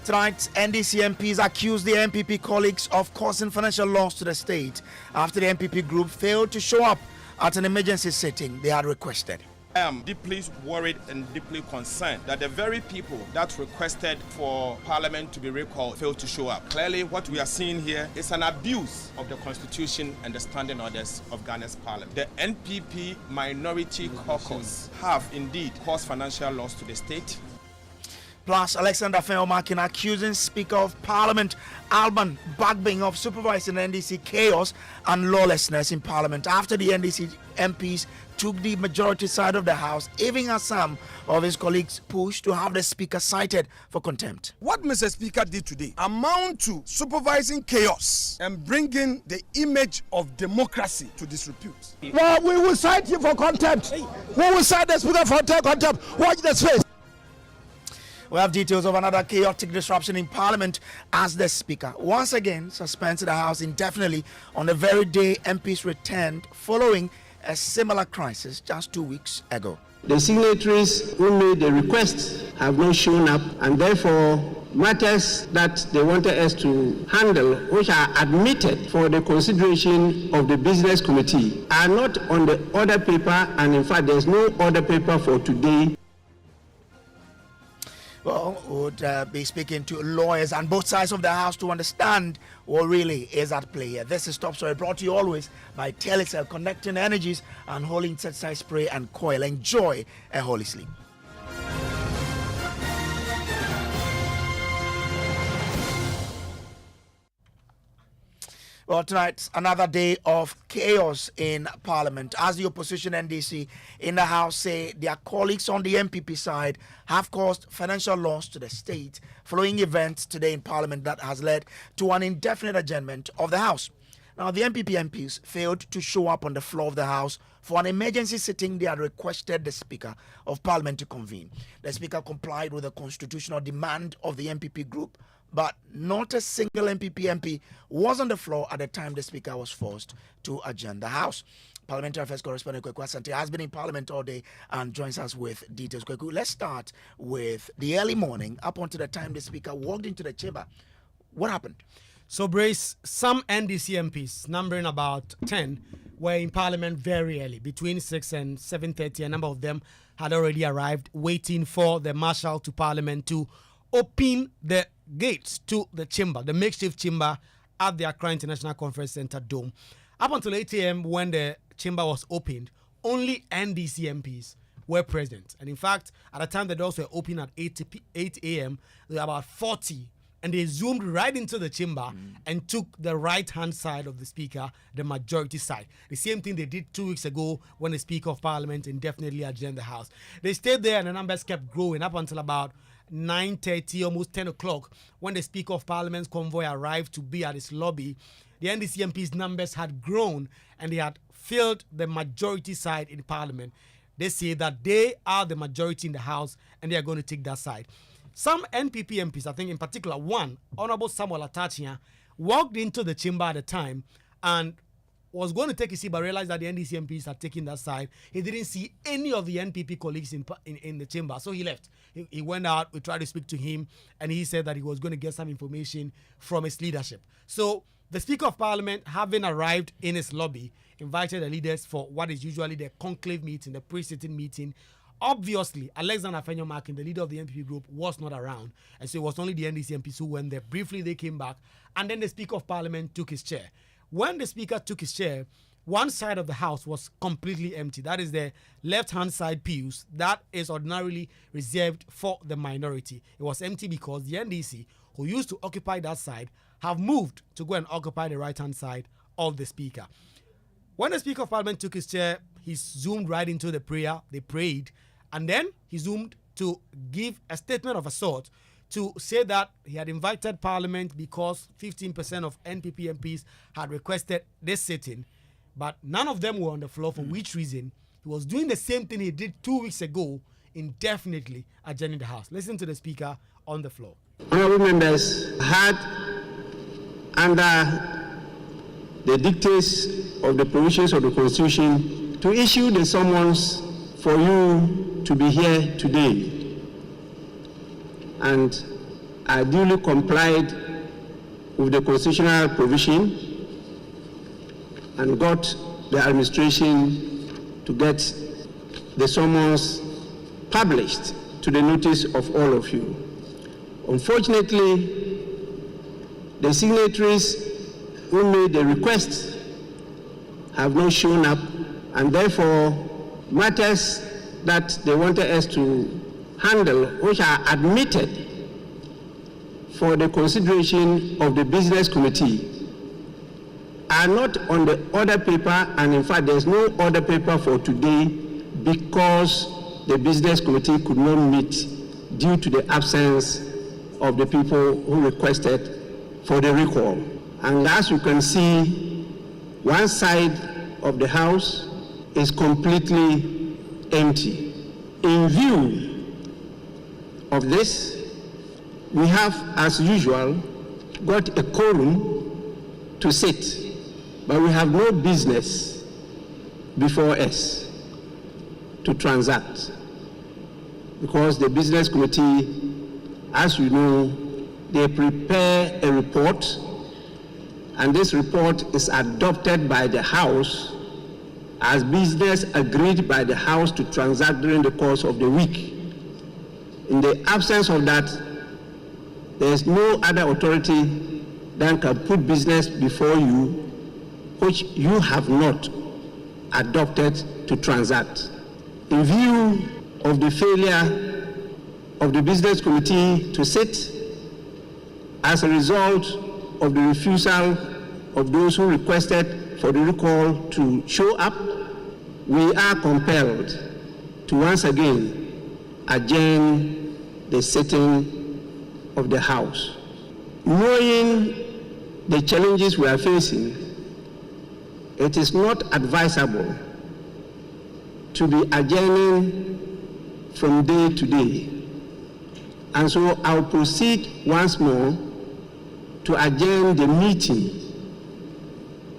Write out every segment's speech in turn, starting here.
Tonight, NDC MPs accused the MPP colleagues of causing financial loss to the state after the MPP group failed to show up at an emergency sitting they had requested. I am deeply worried and deeply concerned that the very people that requested for Parliament to be recalled failed to show up. Clearly, what we are seeing here is an abuse of the Constitution and the standing orders of Ghana's Parliament. The NPP minority caucus have indeed caused financial loss to the state. Plus, Alexander Fenyomakin accusing Speaker of Parliament Alban Bagbin of supervising NDC chaos and lawlessness in Parliament after the NDC MPs took the majority side of the House, even as some of his colleagues pushed to have the Speaker cited for contempt. What Mr. Speaker did today amount to supervising chaos and bringing the image of democracy to disrepute. Well, we will cite you for contempt. We will cite the Speaker for contempt. Watch the space. We have details of another chaotic disruption in Parliament as the Speaker once again suspends the House indefinitely on the very day MPs returned following a similar crisis just 2 weeks ago. The signatories who made the request have not shown up, and therefore matters that they wanted us to handle, which are admitted for the consideration of the business committee, are not on the order paper, and in fact there's no order paper for today. Well, would be speaking to lawyers and both sides of the House to understand what really is at play here. This is Top Story, brought to you always by Telecel, connecting energies and holy insecticide spray and coil. Enjoy a holy sleep. Well, tonight, another day of chaos in Parliament as the opposition NDC in the House say their colleagues on the MPP side have caused financial loss to the state following events today in Parliament that has led to an indefinite adjournment of the House. Now, the MPP MPs failed to show up on the floor of the House for an emergency sitting they had requested the Speaker of Parliament to convene. The Speaker complied with the constitutional demand of the MPP group, but not a single MPP MP was on the floor at the time the Speaker was forced to adjourn the House. Parliamentary Affairs correspondent Kweku Asante has been in Parliament all day and joins us with details. Kweku, let's start with the early morning up until the time the Speaker walked into the chamber. What happened? So, Brace, some NDC MPs, numbering about 10, were in Parliament very early, between 6 and 7:30. A number of them had already arrived, waiting for the Marshal to Parliament to open the gates to the chamber, the makeshift chamber at the Accra International Conference Center Dome. Up until 8 a.m. when the chamber was opened, only NDC MPs were present. And in fact, at the time the doors were open at 8 a.m., there were about 40, and they zoomed right into the chamber and took the right-hand side of the Speaker, the majority side. The same thing they did 2 weeks ago when the Speaker of Parliament indefinitely adjourned the House. They stayed there and the numbers kept growing up until about 9:30, almost 10 o'clock, when the Speaker of Parliament's convoy arrived to be at his lobby. The NDC MPs' numbers had grown and they had filled the majority side in Parliament. They say that they are the majority in the House and they are going to take that side. Some NPP MPs, I think in particular one, Honorable Samuel Atachia, walked into the chamber at the time and was going to take his seat, but realized that the NDC MPs had taken that side. He didn't see any of the NPP colleagues in the chamber, so he left. He went out, we tried to speak to him, and he said that he was going to get some information from his leadership. So the Speaker of Parliament, having arrived in his lobby, invited the leaders for what is usually the conclave meeting, the pre-sitting meeting. Obviously, Alexander Fenyomakin, the leader of the NPP group, was not around. And so it was only the NDC MPs who went there. Briefly, they came back. And then the Speaker of Parliament took his chair. When the Speaker took his chair, one side of the House was completely empty. That is the left-hand side pews. That is ordinarily reserved for the minority. It was empty because the NDC, who used to occupy that side, have moved to go and occupy the right-hand side of the Speaker. When the Speaker of Parliament took his chair, he zoomed right into the prayer. They prayed. And then he zoomed to give a statement of a sort to say that he had invited Parliament because 15% of NPP MPs had requested this sitting, but none of them were on the floor, for which reason he was doing the same thing he did 2 weeks ago, indefinitely adjourning the House. Listen to the Speaker on the floor. Honourable members had, under the dictates of the provisions of the Constitution, to issue the summons for you to be here today. And duly complied with the constitutional provision and got the administration to get the summons published to the notice of all of you. Unfortunately, the signatories who made the request have not shown up, and therefore matters that they wanted us to handle, which are admitted for the consideration of the business committee, are not on the order paper, and in fact there's no order paper for today because the business committee could not meet due to the absence of the people who requested for the recall. And as you can see, one side of the house is completely empty. In view of this, we have, as usual, got a quorum to sit, but we have no business before us to transact, because the business committee, as you know, they prepare a report, and this report is adopted by the House as business agreed by the House to transact during the course of the week. In the absence of that, there is no other authority that can put business before you which you have not adopted to transact. In view of the failure of the business committee to sit, as a result of the refusal of those who requested for the recall to show up, we are compelled to once again adjourn the sitting of the House. Knowing the challenges we are facing, it is not advisable to be adjourning from day to day. And so I'll proceed once more to adjourn the meeting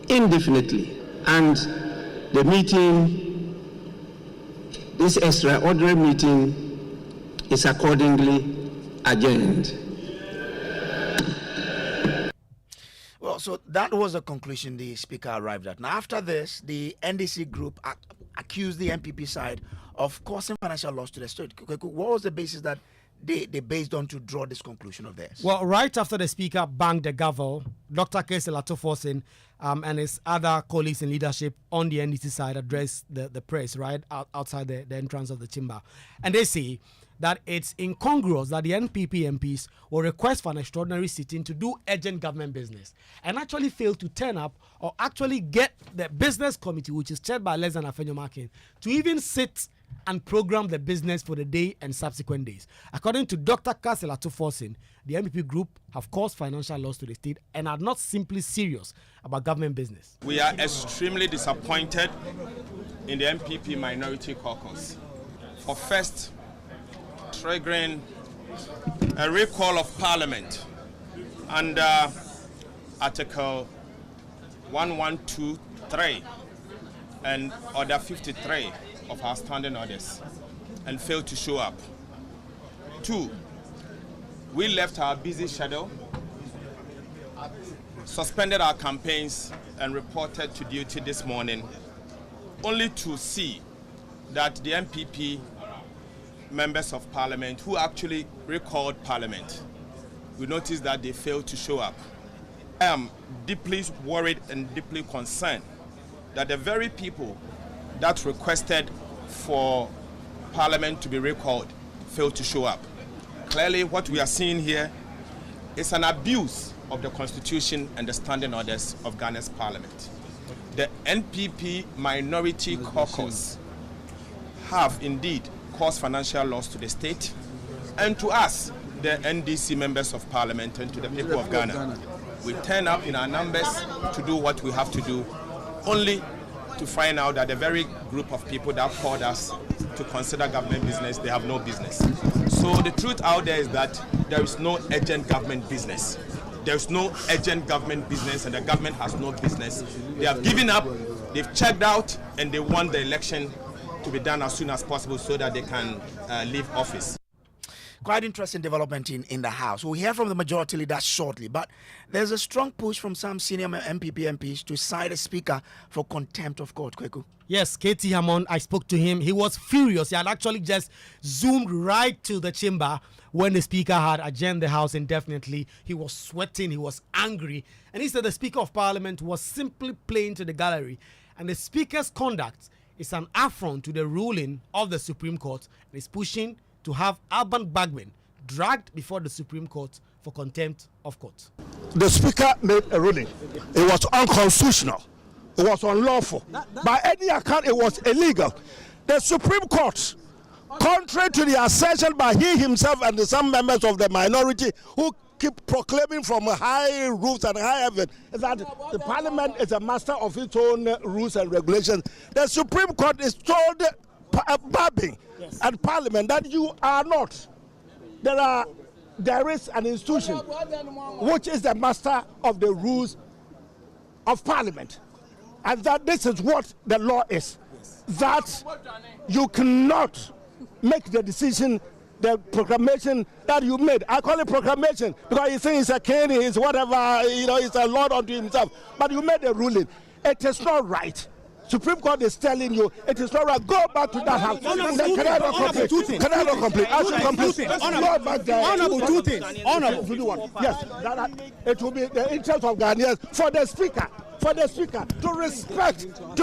indefinitely. And the meeting, this extraordinary meeting, is accordingly adjourned. Well, so that was the conclusion the Speaker arrived at. Now, after this, the NDC group accused the MPP side of causing financial loss to the state. What was the basis that they based on to draw this conclusion of theirs? Well, right after the Speaker banged the gavel, Dr. Kese Latofosin and his other colleagues in leadership on the NDC side addressed the press right outside the entrance of the chamber. And they say that it's incongruous that the NPP MPs will request for an extraordinary sitting to do urgent government business and actually fail to turn up or actually get the business committee, which is chaired by Leslie Afenyo-Markin, to even sit and program the business for the day and subsequent days. According to Dr. Kese Latofosin, the MPP group have caused financial loss to the state and are not simply serious about government business. We are extremely disappointed in the MPP minority caucus for first triggering a recall of Parliament under Article 1123 and Order 53 of our standing orders and failed to show up. 2, we left our busy schedule, suspended our campaigns and reported to duty this morning, only to see that the MPP members of Parliament who actually recalled Parliament, we noticed that they failed to show up. I am deeply worried and deeply concerned that the very people that requested for Parliament to be recalled failed to show up. Clearly, what we are seeing here is an abuse of the Constitution and the standing orders of Ghana's Parliament. The NPP minority caucus have indeed caused financial loss to the state and to us, the NDC members of Parliament, and to the people of Ghana. We turn up in our numbers to do what we have to do, only to find out that the very group of people that called us to consider government business, they have no business. So the truth out there is that there is no urgent government business. There is no urgent government business, and the government has no business. They have given up, they've checked out, and they want the election to be done as soon as possible so that they can leave office. quite interesting development in the House. We'll hear from the majority leader shortly, but there's a strong push from some senior MPs to cite a speaker for contempt of court. Kweku. Yes, KT Hammond, I spoke to him. He was furious. He had actually just zoomed right to the chamber when the speaker had adjourned the House indefinitely. He was sweating, he was angry, and he said the Speaker of Parliament was simply playing to the gallery, and the Speaker's conduct is an affront to the ruling of the Supreme Court, and is pushing to have Alban Bagbin dragged before the Supreme Court for contempt of court. The Speaker made a ruling. It was unconstitutional. It was unlawful. By any account, it was illegal. The Supreme Court, contrary to the assertion by he himself and some members of the minority who keep proclaiming from high roofs and high heaven that the Parliament is a master of its own rules and regulations, the Supreme Court is told Babi and Parliament that you are not. There is an institution which is the master of the rules of Parliament, and that this is what the law is. That you cannot make the decision, the proclamation that you made. I call it proclamation because you think it's a king, it's whatever, it's a lord unto himself. But you made a ruling. It is not right. Supreme Court is telling you it is not right. Go back to that house. Can I not complete? Can I not complete? I should complete. Go back there. Honorable, two things. Honorable. Yes, it will be the interest of Ghanaians for the Speaker. For the Speaker to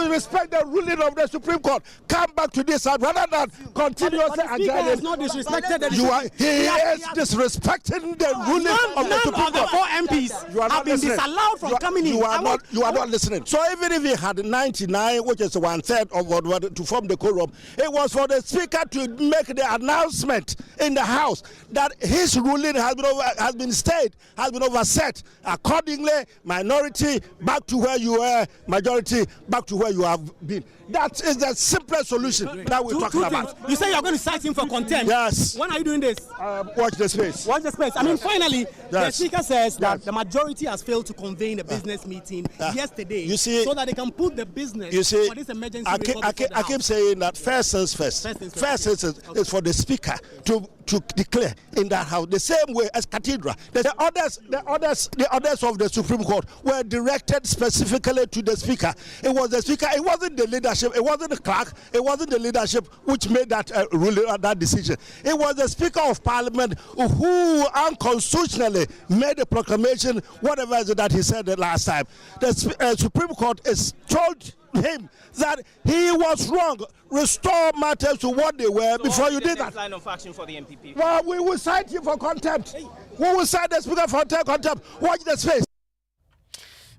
respect the ruling of the Supreme Court. Come back to this side rather than continuously adjourning. Has not disrespected the He is disrespecting the ruling of the Supreme Court. None of the 4 MPs have been disallowed from coming in. You are not listening. So even if he had 99, which is 1/3 of what to form the quorum, it was for the Speaker to make the announcement in the House that his ruling has been stayed, has been overset. Accordingly, minority back to where you were, majority back to where you have been. That is the simplest solution that we're talking about. You say you're going to cite him for contempt. Yes. When are you doing this? Watch the space. Watch the space. I mean, finally, the Speaker says that the majority has failed to convene a business meeting yesterday, so that they can put the business for this emergency. I keep saying that first things first. First is for the Speaker to declare in that house the same way as cathedral. The others of the Supreme Court were directed specifically to the Speaker. It was the Speaker. It wasn't the leadership. It wasn't the clerk. It wasn't the leadership which made that ruling, that decision. It was the Speaker of Parliament who unconstitutionally made a proclamation, whatever it is that he said the last time. The Supreme Court is told him that he was wrong. Restore matters to what they were before you did that. Line of action for the MPP. Well, we will cite him for contempt. We will cite the Speaker for contempt. Watch the space.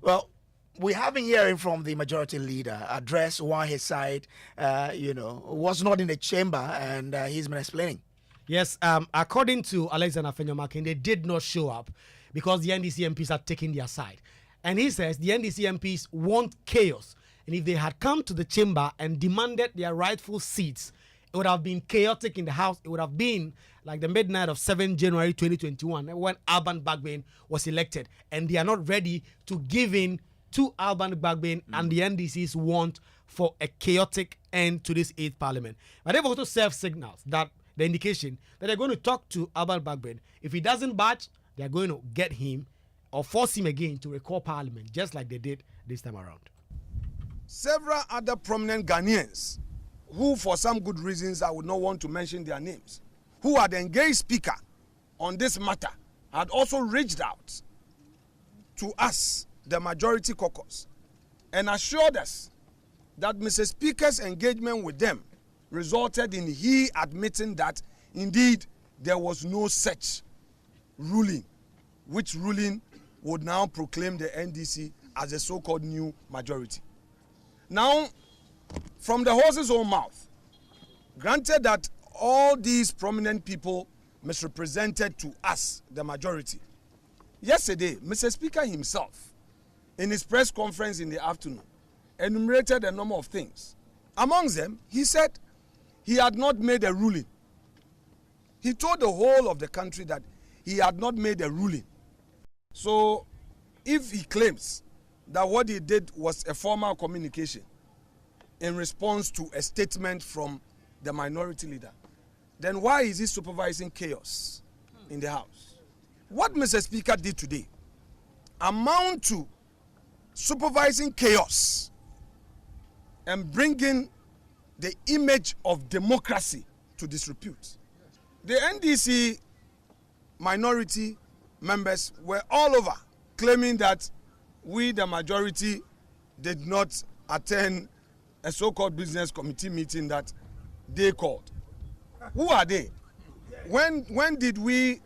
Well, we have been hearing from the majority leader address why his side, was not in the chamber, and he's been explaining. Yes, according to Alexander Fenyomakin, they did not show up because the NDC MPs are taking their side. And he says the NDC MPs want chaos. And if they had come to the chamber and demanded their rightful seats, it would have been chaotic in the House. It would have been like the midnight of 7 January 2021 when Alban Bagbin was elected. And they are not ready to give in to Alban Bagbin and the NDC's want for a chaotic end to this 8th Parliament. But they've also served signals that the indication that they're going to talk to Alban Bagbin. If he doesn't budge, they're going to get him or force him again to recall Parliament, just like they did this time around. Several other prominent Ghanaians who, for some good reasons, I would not want to mention their names, who had engaged Speaker on this matter, had also reached out to us, the majority caucus, and assured us that Mr. Speaker's engagement with them resulted in he admitting that indeed there was no such ruling, which ruling would now proclaim the NDC as a so-called new majority. Now, from the horse's own mouth, granted that all these prominent people misrepresented to us, the majority, yesterday, Mr. Speaker himself, in his press conference in the afternoon, enumerated a number of things. Amongst them, he said he had not made a ruling. He told the whole of the country that he had not made a ruling. So, if he claims that what he did was a formal communication in response to a statement from the minority leader, then why is he supervising chaos in the House? What Mr. Speaker did today amount to supervising chaos and bringing the image of democracy to disrepute. The NDC minority members were all over claiming that we, the majority, did not attend a so-called business committee meeting that they called. Who are they? When did we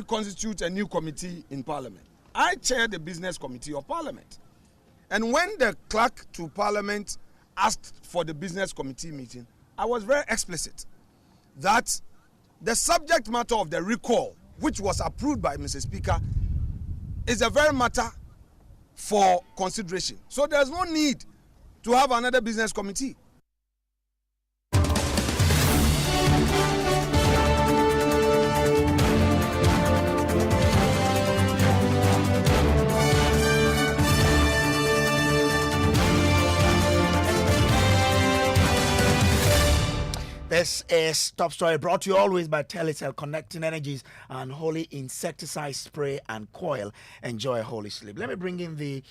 constitute a new committee in Parliament? I chair the business committee of Parliament. And when the clerk to Parliament asked for the business committee meeting, I was very explicit that the subject matter of the recall, which was approved by Mr. Speaker, is a very matter for consideration. So there's no need to have another business committee. This is Top Story, brought to you always by Telecel, connecting energies and holy insecticide spray and coil. Enjoy a holy sleep. Let me bring in the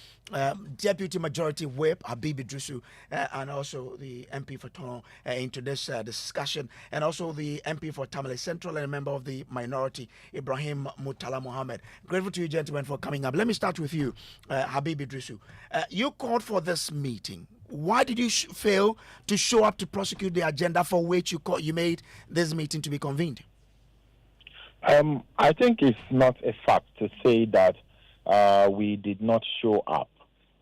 Deputy Majority Whip, Habibi Drusu, and also the MP for Tono into this discussion, and also the MP for Tamale Central and a member of the minority, Ibrahim Mutala Mohammed. Grateful to you, gentlemen, for coming up. Let me start with you, Habibi Drusu. You called for this meeting. Why did you fail to show up to prosecute the agenda for which you made this meeting to be convened? I think it's not a fact to say that we did not show up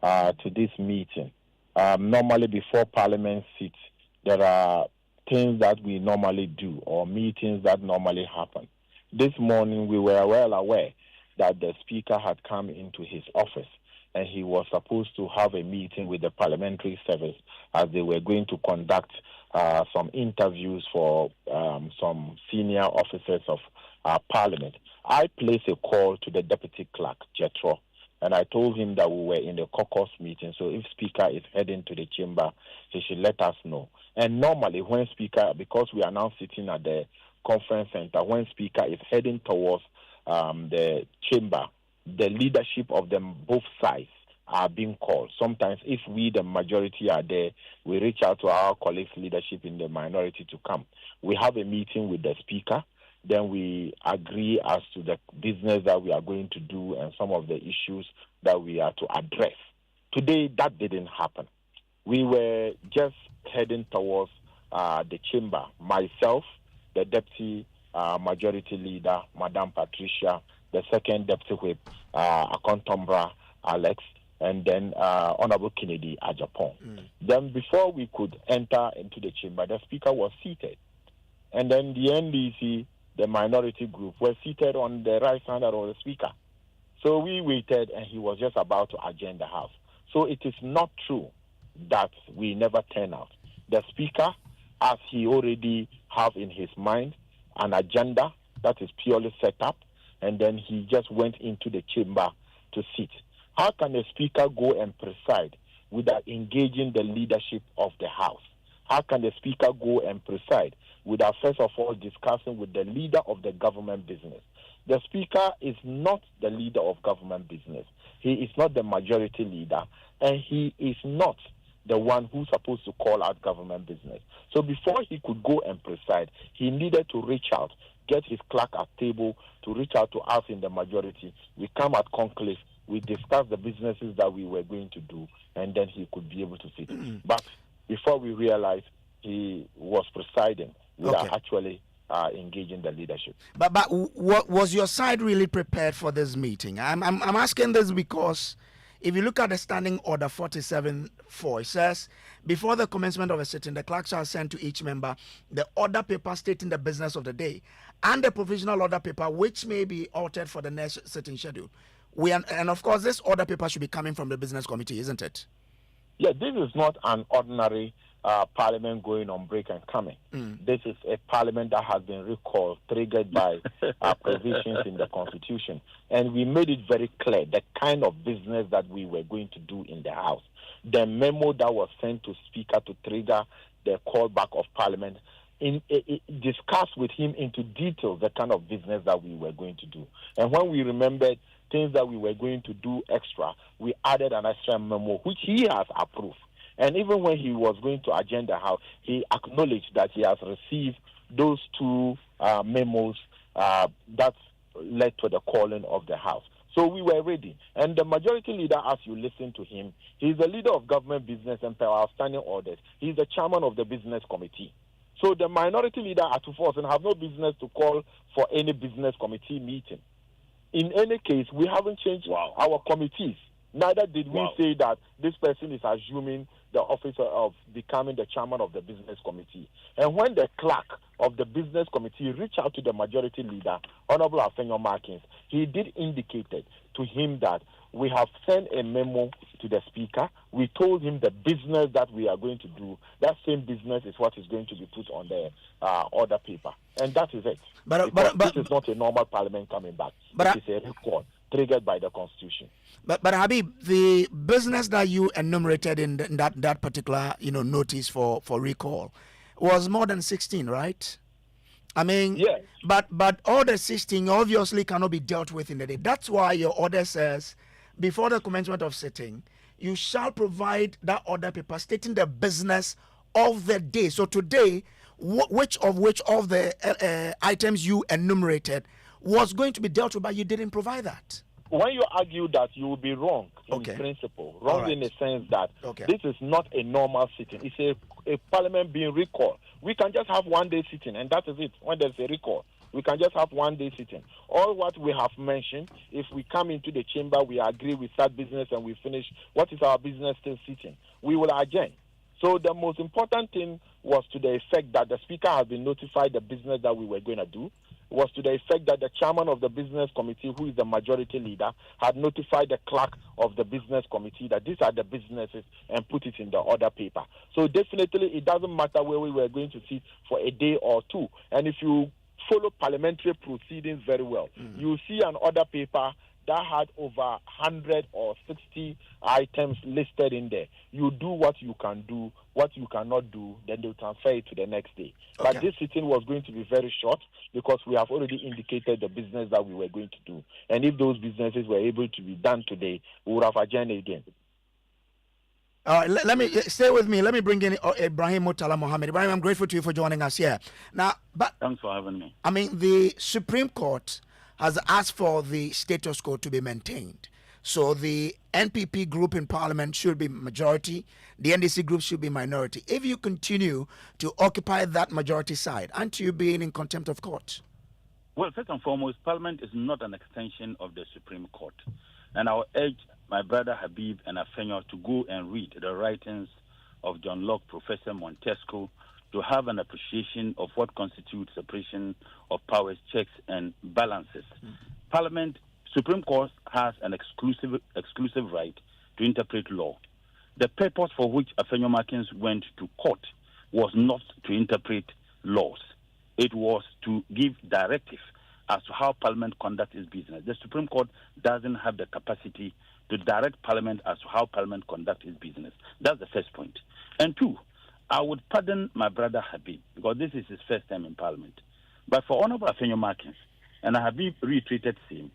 to this meeting. Normally, before Parliament sits, there are things that we normally do or meetings that normally happen. This morning, we were well aware that the Speaker had come into his office and he was supposed to have a meeting with the Parliamentary Service as they were going to conduct some interviews for some senior officers of Parliament. I placed a call to the Deputy Clerk, Jetro, and I told him that we were in the caucus meeting, so if Speaker is heading to the chamber, he should let us know. And normally when Speaker, because we are now sitting at the conference center, when Speaker is heading towards the chamber, the leadership of them both sides are being called. Sometimes if we, the majority, are there, we reach out to our colleagues' leadership in the minority to come. We have a meeting with the Speaker, then we agree as to the business that we are going to do and some of the issues that we are to address. Today, that didn't happen. We were just heading towards the chamber. Myself, the Deputy Majority Leader, Madam Patricia, the second Deputy Whip, Akontombra Alex, and then Honorable Kennedy Ajapong. Then before we could enter into the chamber, the Speaker was seated. And then the NDC, the minority group, were seated on the right hand of the Speaker. So we waited and he was just about to adjourn the House. So it is not true that we never turn out. The Speaker, as he already have in his mind an agenda that is purely set up, and then he just went into the chamber to sit. How can the Speaker go and preside without engaging the leadership of the House? How can the Speaker go and preside without first of all discussing with the leader of the government business? The Speaker is not the leader of government business. He is not the majority leader, and he is not the one who's supposed to call out government business. So before he could go and preside, he needed to reach out, get his clerk at table to reach out to us in the majority. We come at conclave, we discuss the businesses that we were going to do, and then he could be able to sit. But before we realized, he was presiding without actually engaging the leadership. But what was your side really prepared for this meeting? I'm asking this because if you look at the standing order 47.4, it says, before the commencement of a sitting, the clerk shall send to each member the order paper stating the business of the day and the provisional order paper which may be altered for the next sitting schedule. And of course, this order paper should be coming from the business committee, isn't it? Yeah, this is not an ordinary parliament going on break and coming. This is a parliament that has been recalled, triggered by provisions in the constitution. And we made it very clear the kind of business that we were going to do in the House. The memo that was sent to Speaker to trigger the callback of parliament discuss with him into detail the kind of business that we were going to do. And when we remembered things that we were going to do extra, we added an extra memo, which he has approved. And even when he was going to adjourn the House, he acknowledged that he has received those two memos that led to the calling of the House. So we were ready. And the majority leader, as you listen to him, he's the leader of government business and power standing orders. He's the chairman of the business committee. So the minority leader at Tuforsen have no business to call for any business committee meeting. In any case, we haven't changed our committees. Neither did we say that this person is assuming the office of becoming the chairman of the business committee. And when the clerk of the business committee reached out to the majority leader, Honorable Afenyo Markins, he did indicate to him that we have sent a memo to the speaker. We told him the business that we are going to do. That same business is what is going to be put on the order paper. And that is it. But this is not a normal parliament coming back. It is a record triggered by the Constitution. But Habib, the business that you enumerated in that particular notice for recall was more than 16, right? I mean, yes. But all the 16 obviously cannot be dealt with in the day. That's why your order says, before the commencement of sitting, you shall provide that order paper stating the business of the day. So today, which of the items you enumerated was going to be dealt with, but you didn't provide that? When you argue that, you will be wrong in principle. Wrong in the sense that this is not a normal sitting. It's a parliament being recalled. We can just have 1 day sitting, and that is it. When there's a recall, we can just have 1 day sitting. All what we have mentioned, if we come into the chamber, we agree, we start business, and we finish, what is our business still sitting? We will adjourn. So the most important thing was to the effect that the speaker has been notified the business that we were going to do, was to the effect that the chairman of the business committee, who is the majority leader, had notified the clerk of the business committee that these are the businesses and put it in the order paper. So definitely it doesn't matter where we were going to sit for a day or two. And if you follow parliamentary proceedings very well, you see an order paper that had over 100 or 60 items listed in there. You do what you can do, what you cannot do, then they'll transfer it to the next day. But this sitting was going to be very short because we have already indicated the business that we were going to do. And if those businesses were able to be done today, we would have adjourned again. All right, let me stay with me. Let me bring in Ibrahim Murtala Mohammed. Ibrahim, I'm grateful to you for joining us here. Now, but thanks for having me. I mean, the Supreme Court has asked for the status quo to be maintained. So the NPP group in Parliament should be majority, the NDC group should be minority. If you continue to occupy that majority side, aren't you being in contempt of court? Well, first and foremost, Parliament is not an extension of the Supreme Court. And I will urge my brother Habib and Afenyo to go and read the writings of John Locke, Professor Montesquieu, to have an appreciation of what constitutes separation of powers, checks and balances. Parliament, Supreme Court has an exclusive right to interpret law. The purpose for which Afenyo Markins went to court was not to interpret laws. It was to give directive as to how Parliament conducts its business. The Supreme Court doesn't have the capacity to direct Parliament as to how Parliament conducts its business. That's the first point. And two, I would pardon my brother Habib because this is his first time in Parliament. But for Honorable Afenyo Markins, and Habib reiterated same,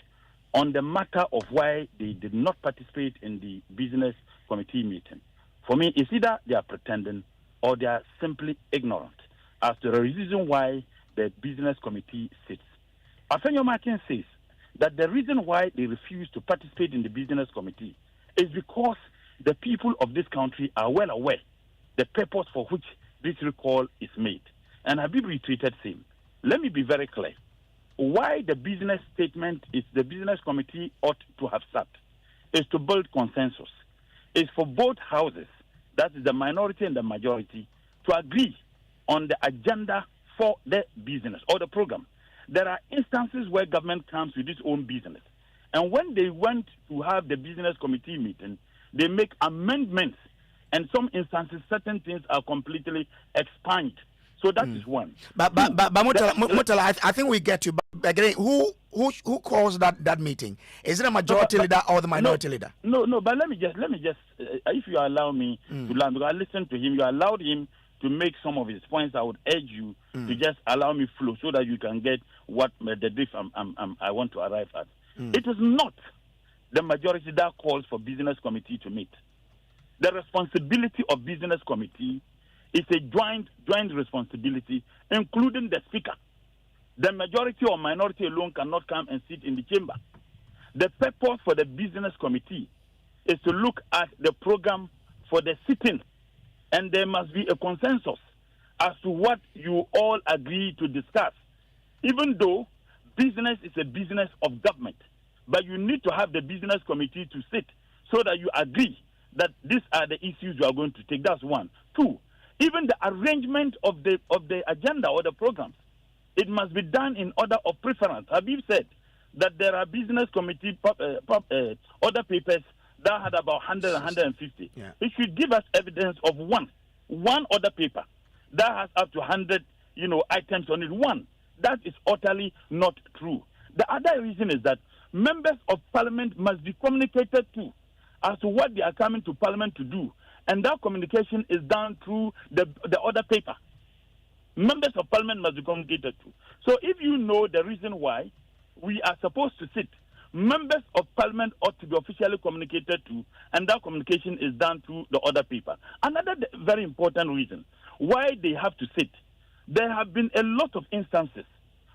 on the matter of why they did not participate in the business committee meeting, for me, it's either they are pretending or they are simply ignorant as to the reason why the business committee sits. Afenyo Markins says that the reason why they refuse to participate in the business committee is because the people of this country are well aware the purpose for which this recall is made. And Habib retreated same. Let me be very clear. Why the business statement is the business committee ought to have sat is to build consensus. It's for both houses, that is the minority and the majority, to agree on the agenda for the business or the program. There are instances where government comes with its own business. And when they want to have the business committee meeting, they make amendments. And some instances, certain things are completely expunged. So that is one. But Murtala, I think we get you. But again, who calls that meeting? Is it a majority leader or the minority leader? No. But let me just, if you allow me to learn, because I listened to him, you allowed him to make some of his points, I would urge you to just allow me flow so that you can get what the brief I want to arrive at. It is not the majority that calls for business committee to meet. The responsibility of business committee is a joint responsibility, including the speaker. The majority or minority alone cannot come and sit in the chamber. The purpose for the business committee is to look at the program for the sitting, and there must be a consensus as to what you all agree to discuss. Even though business is a business of government, but you need to have the business committee to sit so that you agree that these are the issues you are going to take. That's one. Two, even the arrangement of the agenda or the programs, it must be done in order of preference. Habib said that there are business committee other papers that had about 100 and 150. Yeah. It should give us evidence of one other paper that has up to 100 items on it. One. That is utterly not true. The other reason is that members of parliament must be communicated to as to what they are coming to parliament to do. And that communication is done through the other paper. Members of parliament must be communicated to. So if you know the reason why we are supposed to sit, members of parliament ought to be officially communicated to, and that communication is done through the other paper. Another very important reason why they have to sit, there have been a lot of instances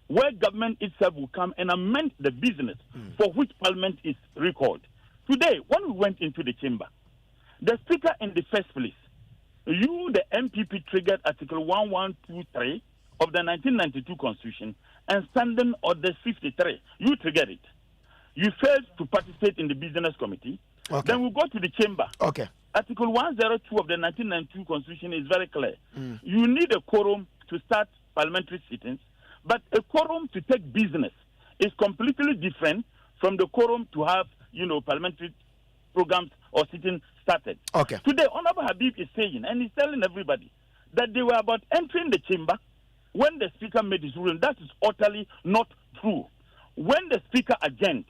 where government itself will come and amend the business for which parliament is recalled. Today, when we went into the chamber, the speaker in the first place, the MPP triggered Article 1123 of the 1992 Constitution and Standing Order 53. You triggered it. You failed to participate in the business committee. Okay. Then we go to the chamber. Okay. Article 102 of the 1992 Constitution is very clear. You need a quorum to start parliamentary sittings, but a quorum to take business is completely different from the quorum to have, parliamentary programs or sitting started. Okay. Today, Honorable Habib is saying, and he's telling everybody, that they were about entering the chamber when the speaker made his ruling. That is utterly not true. When the speaker adjourned,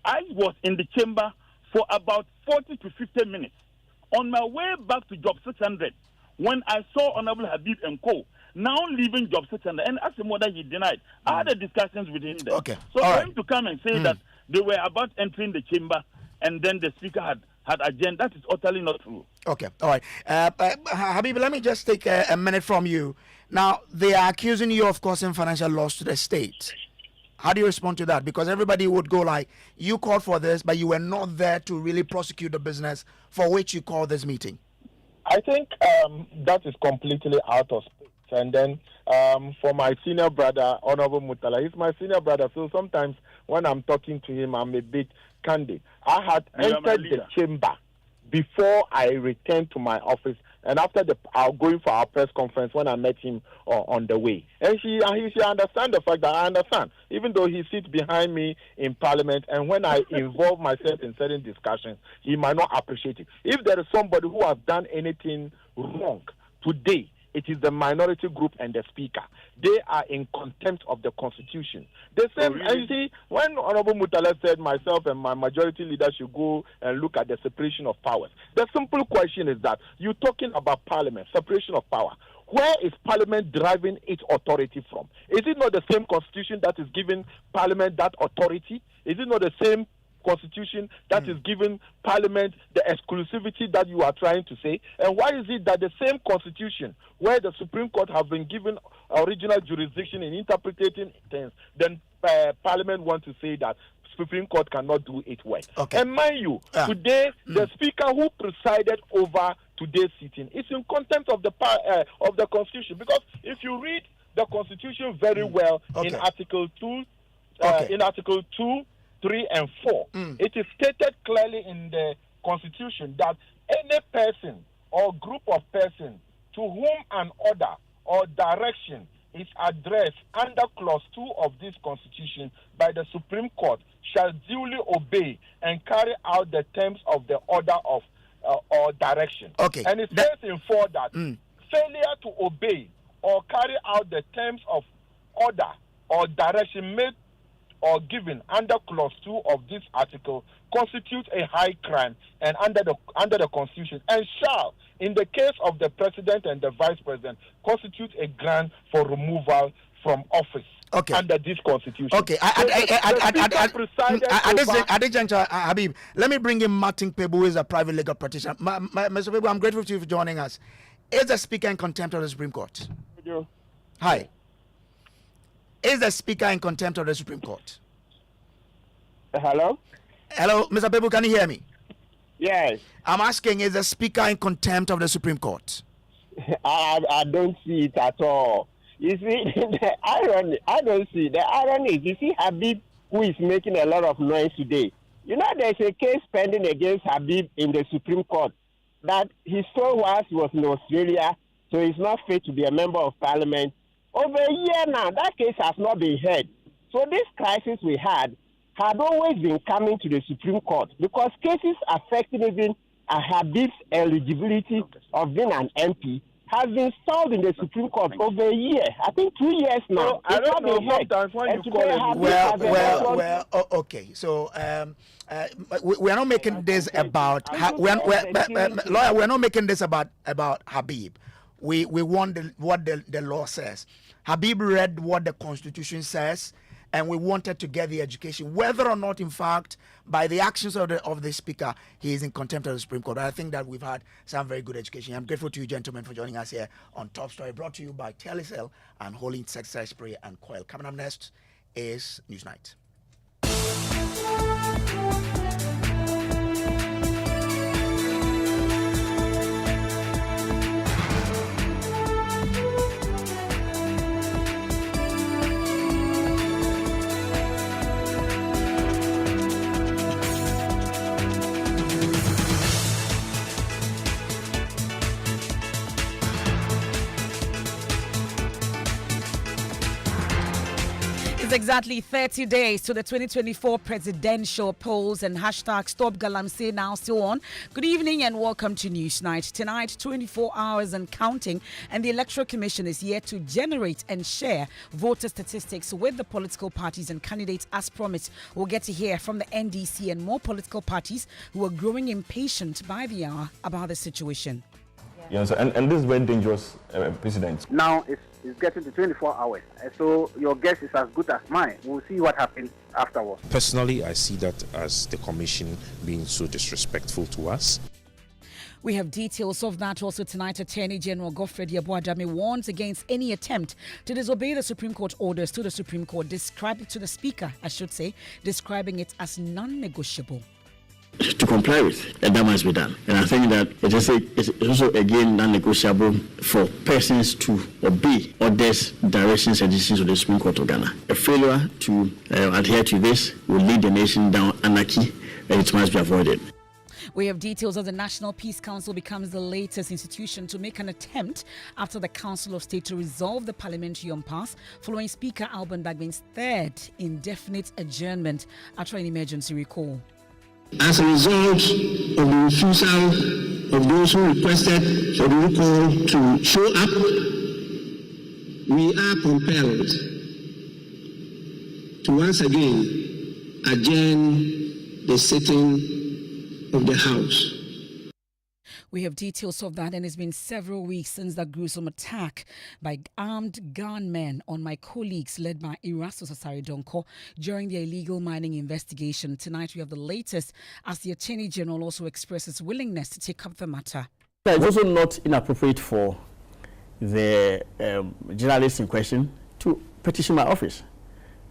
I was in the chamber for about 40 to 50 minutes. On my way back to Job 600, when I saw Honorable Habib and Co. now leaving Job 600 and asked him whether he denied, I had the discussions with him there. Okay. So All for right. him to come and say that they were about entering the chamber and then the speaker had adjourned, that is utterly not true. Okay, all right. Habib, let me just take a minute from you. Now, they are accusing you of causing financial loss to the state. How do you respond to that? Because everybody would go like, you called for this, but you were not there to really prosecute the business for which you called this meeting. I think that is completely out of space. And then for my senior brother, Honorable Mutala, he's my senior brother, so sometimes when I'm talking to him, I'm a bit candid. I had entered the chamber before I returned to my office, and after going for our press conference when I met him on the way. And he should understand the fact that I understand, even though he sits behind me in parliament, and when I involve myself in certain discussions, he might not appreciate it. If there is somebody who has done anything wrong today, it is the minority group and the speaker. They are in contempt of the constitution. The same, and you see, when Honorable Mutala said myself and my majority leader should go and look at the separation of powers, the simple question is that you're talking about parliament, separation of power. Where is parliament deriving its authority from? Is it not the same constitution that is giving parliament that authority? Is it not the same constitution that is giving parliament the exclusivity that you are trying to say? And why is it that the same constitution where the Supreme Court have been given original jurisdiction in interpreting things, then parliament wants to say that Supreme Court cannot do it well? Okay. And mind you, today the speaker who presided over today's sitting is in contempt of the constitution, because if you read the constitution very well in Article 2, in Article 2, 3 and 4, it is stated clearly in the Constitution that any person or group of persons to whom an order or direction is addressed under Clause 2 of this Constitution by the Supreme Court shall duly obey and carry out the terms of the order of or direction. Okay. And it says in 4 that failure to obey or carry out the terms of order or direction made or given under clause 2 of this article constitutes a high crime and under the Constitution, and shall, in the case of the President and the Vice President, constitute a ground for removal from office. Okay. Under this Constitution. Okay. Habib, let me bring in Martin Pebu, who is a private legal practitioner. Mr. Pebu, I'm grateful to you for joining us. Is the Speaker in contempt of the Supreme Court? Hi. Is the Speaker in contempt of the Supreme Court? Hello? Hello, Mr. Pebu, can you hear me? Yes. I'm asking, is the Speaker in contempt of the Supreme Court? I don't see it at all. You see, the irony, I don't see. The irony is, you see Habib, who is making a lot of noise today. You know, there's a case pending against Habib in the Supreme Court that he stole whilst he was in Australia, so he's not fit to be a member of Parliament. Over a year now, that case has not been heard. So this crisis we had always been coming to the Supreme Court because cases affecting even Habib's eligibility of being an MP has been stalled in the Supreme Court over a year. I think 2 years now. So, I don't know sometimes when you call it. Okay. So we are not making this about lawyer. We are not making this about Habib. We want what the law says. Habib read what the Constitution says, and we wanted to get the education, whether or not, in fact, by the actions of the Speaker, he is in contempt of the Supreme Court. I think that we've had some very good education. I'm grateful to you, gentlemen, for joining us here on Top Story, brought to you by Telecel and Holy Insecticide Spray and Coil. Coming up next is Newsnight. It's exactly 30 days to the 2024 presidential polls, and hashtag Stop Galamsey now still on. Good evening and welcome to Newsnight. Tonight, 24 hours and counting, and the Electoral Commission is yet to generate and share voter statistics with the political parties and candidates as promised. We'll get to hear from the NDC and more political parties who are growing impatient by the hour about the situation. Yes, and this is very dangerous, President. Now it's getting to 24 hours, so your guess is as good as mine. We'll see what happens afterwards. Personally, I see that as the Commission being so disrespectful to us. We have details of that also tonight. Attorney General Godfrey Yeboah-Dame warns against any attempt to disobey the Supreme Court orders to the Supreme Court, to the Speaker, I should say, describing it as non-negotiable. To comply with, and that must be done. And I think that it's also again non-negotiable for persons to obey orders, directions, and decisions of the Supreme Court of Ghana. A failure to adhere to this will lead the nation down anarchy, and it must be avoided. We have details of the National Peace Council becomes the latest institution to make an attempt after the Council of State to resolve the parliamentary impasse following Speaker Alban Bagben's third indefinite adjournment after an emergency recall. As a result of the refusal of those who requested for the recall to show up, we are compelled to once again adjourn the sitting of the House. We have details of that, and it's been several weeks since that gruesome attack by armed gunmen on my colleagues led by Erastus Asare-Donko during the illegal mining investigation. Tonight we have the latest as the Attorney General also expresses willingness to take up the matter. It's also not inappropriate for the journalist in question to petition my office.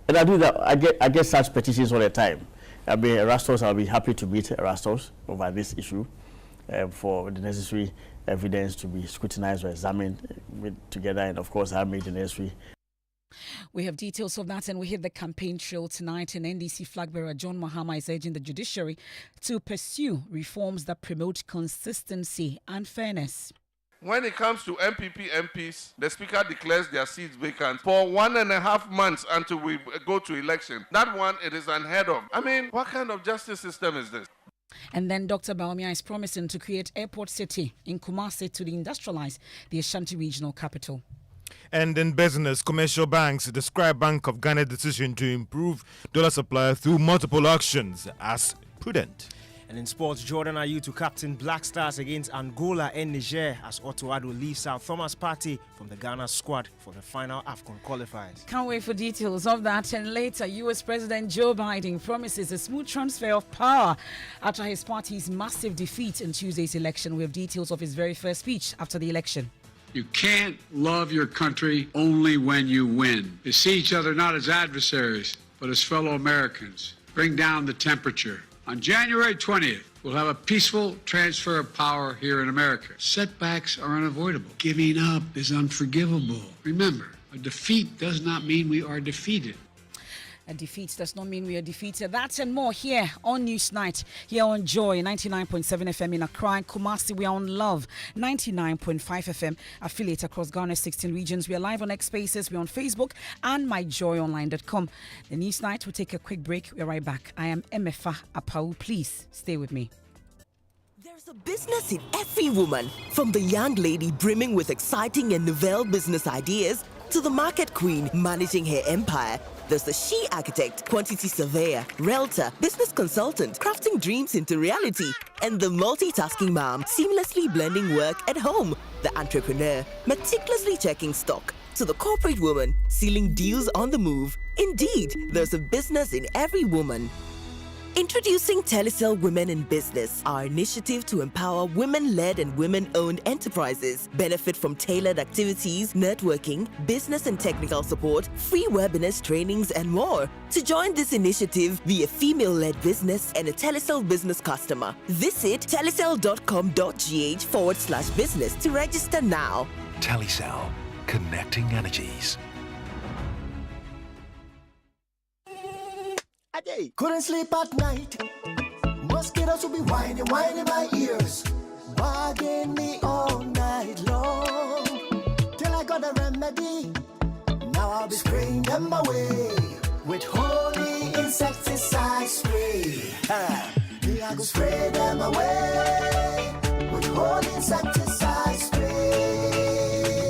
And I do that. I get such petitions all the time. I'll be happy to meet Erastus over this issue. For the necessary evidence to be scrutinized or examined together, and of course, I make the necessary. We have details of that, and we hit the campaign trail tonight. And NDC flag bearer John Mahama is urging the judiciary to pursue reforms that promote consistency and fairness. When it comes to MPs, the Speaker declares their seats vacant for 1.5 months until we go to election. That one, it is unheard of. I mean, what kind of justice system is this? And then Dr. Baumia is promising to create Airport City in Kumasi to industrialize the Ashanti regional capital. And in business, commercial banks describe Bank of Ghana's decision to improve dollar supply through multiple auctions as prudent. And in sports, Jordan Ayew to captain Black Stars against Angola and Niger as Otto Addo leaves South Thomas Partey from the Ghana squad for the final AFCON qualifiers. Can't wait for details of that. And later, US President Joe Biden promises a smooth transfer of power after his party's massive defeat in Tuesday's election. We have details of his very first speech after the election. You can't love your country only when you win. You see each other not as adversaries, but as fellow Americans. Bring down the temperature. On January 20th, we'll have a peaceful transfer of power here in America. Setbacks are unavoidable. Giving up is unforgivable. Remember, a defeat does not mean we are defeated. A defeat does not mean we are defeated. That and more here on Newsnight, here on Joy 99.7 FM in Accra and Kumasi. We are on Love 99.5 FM, affiliate across Ghana's 16 regions. We are live on X Spaces. We're on Facebook and myjoyonline.com. The Newsnight will take a quick break. We're right back. I am Emefa Apawu. Please stay with me. There's a business in every woman, from the young lady brimming with exciting and novel business ideas to the market queen managing her empire. There's the she architect, quantity surveyor, realtor, business consultant, crafting dreams into reality, and the multitasking mom, seamlessly blending work at home. The entrepreneur, meticulously checking stock, to the corporate woman, sealing deals on the move. Indeed, there's a business in every woman. Introducing Telecel Women in Business, our initiative to empower women-led and women-owned enterprises. Benefit from tailored activities, networking, business and technical support, free webinars, trainings, and more. To join this initiative, be a female-led business and a Telecel business customer. Visit telecel.com.gh/business to register now. Telecel, connecting energies. Couldn't sleep at night. Mosquitoes will be whining my ears, bugging me all night long. Till I got a remedy. Now I'll be spraying them away with holy insecticide spray. Me I go spray them away with holy insecticide spray.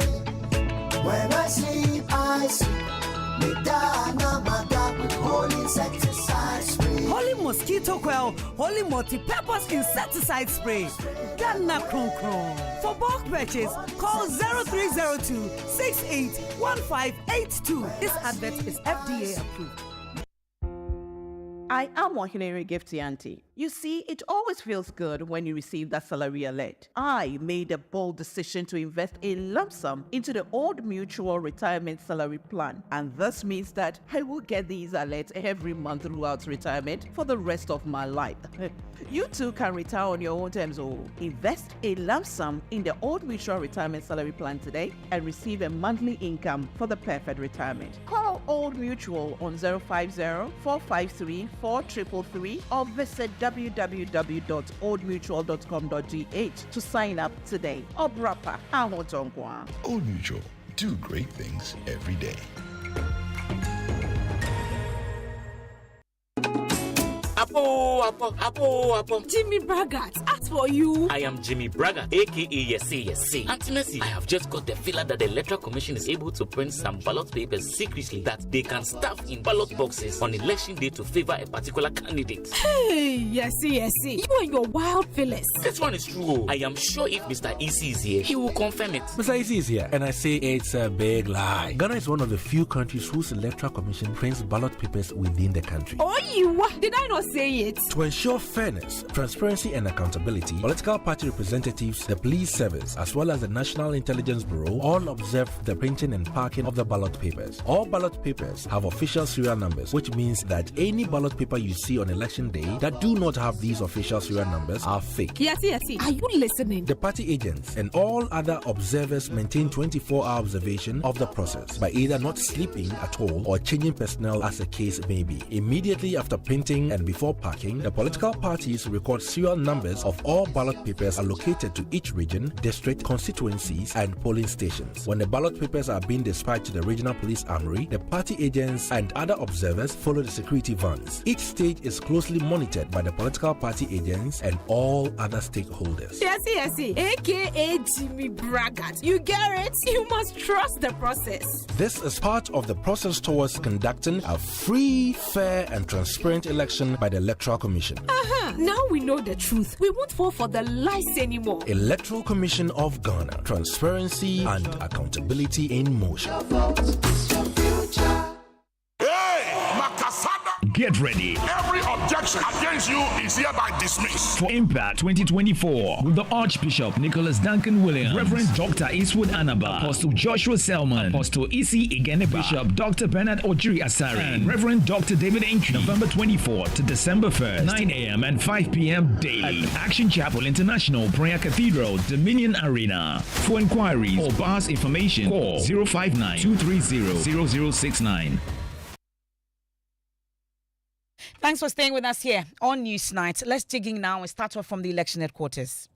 When I sleep, me dana mada with holy insecticide spray. Holy mosquito coil, holy multi-purpose insecticide spray. Ghana Kron Kron. For bulk purchase, call 0302 681582. This advert is FDA approved. I am Wahinere Gifty Auntie. You see, it always feels good when you receive that salary alert. I made a bold decision to invest a lump sum into the Old Mutual Retirement Salary Plan. And this means that I will get these alerts every month throughout retirement for the rest of my life. You too can retire on your own terms. Invest a lump sum in the Old Mutual Retirement Salary Plan today and receive a monthly income for the perfect retirement. Call Old Mutual on 050-453-4333 or visit www.oldmutual.com.gh to sign up today. Obrapa Ahotongwa. Old Mutual, do great things every day. Apo. Jimmy Braggart, ask for you. I am Jimmy Braggart, aka Yesi. Auntie Mercy, I have just got the feeler that the Electoral Commission is able to print some ballot papers secretly that they can stuff in ballot boxes on election day to favor a particular candidate. Hey, Yesi. You and your wild feelings. This one is true. I am sure if Mr. EC is here, he will confirm it. Mr. EC is here, and I say it's a big lie. Ghana is one of the few countries whose Electoral Commission prints ballot papers within the country. Oh, you what? Did I not say it? To ensure fairness, transparency, and accountability, political party representatives, the police service, as well as the National Intelligence Bureau all observe the printing and packing of the ballot papers. All ballot papers have official serial numbers, which means that any ballot paper you see on election day that do not have these official serial numbers are fake. Yesi, are you listening? The party agents and all other observers maintain 24-hour observation of the process by either not sleeping at all or changing personnel as the case may be. Immediately after printing and before packing, Commission, the political parties record serial numbers of all ballot papers allocated to each region, district, constituencies, and polling stations. When the ballot papers are being dispatched to the regional police armory, the party agents and other observers follow the security vans. Each stage is closely monitored by the political party agents and all other stakeholders. Yes, aka Jimmy Braggart. You get it? You must trust the process. This is part of the process towards conducting a free, fair, and transparent election by the Electoral Commission. Now we know the truth. We won't fall for the lies anymore. Electoral Commission of Ghana. Transparency and accountability in motion. Get ready. Every objection against you is hereby dismissed. For Impact 2024 with the Archbishop Nicholas Duncan Williams, Reverend Dr. Eastwood Anaba, Apostle Joshua Selman, Apostle Isi Igeneba, Bishop Dr. Bernard Ojiri Asari, and Reverend Dr. David Entry, November 24th to December 1st, 9 a.m. and 5 p.m. daily at Action Chapel International Prayer Cathedral, Dominion Arena. For inquiries or bars information, call 059-230-0069. Thanks for staying with us here on Newsnight. Let's dig in now and start off from the election headquarters.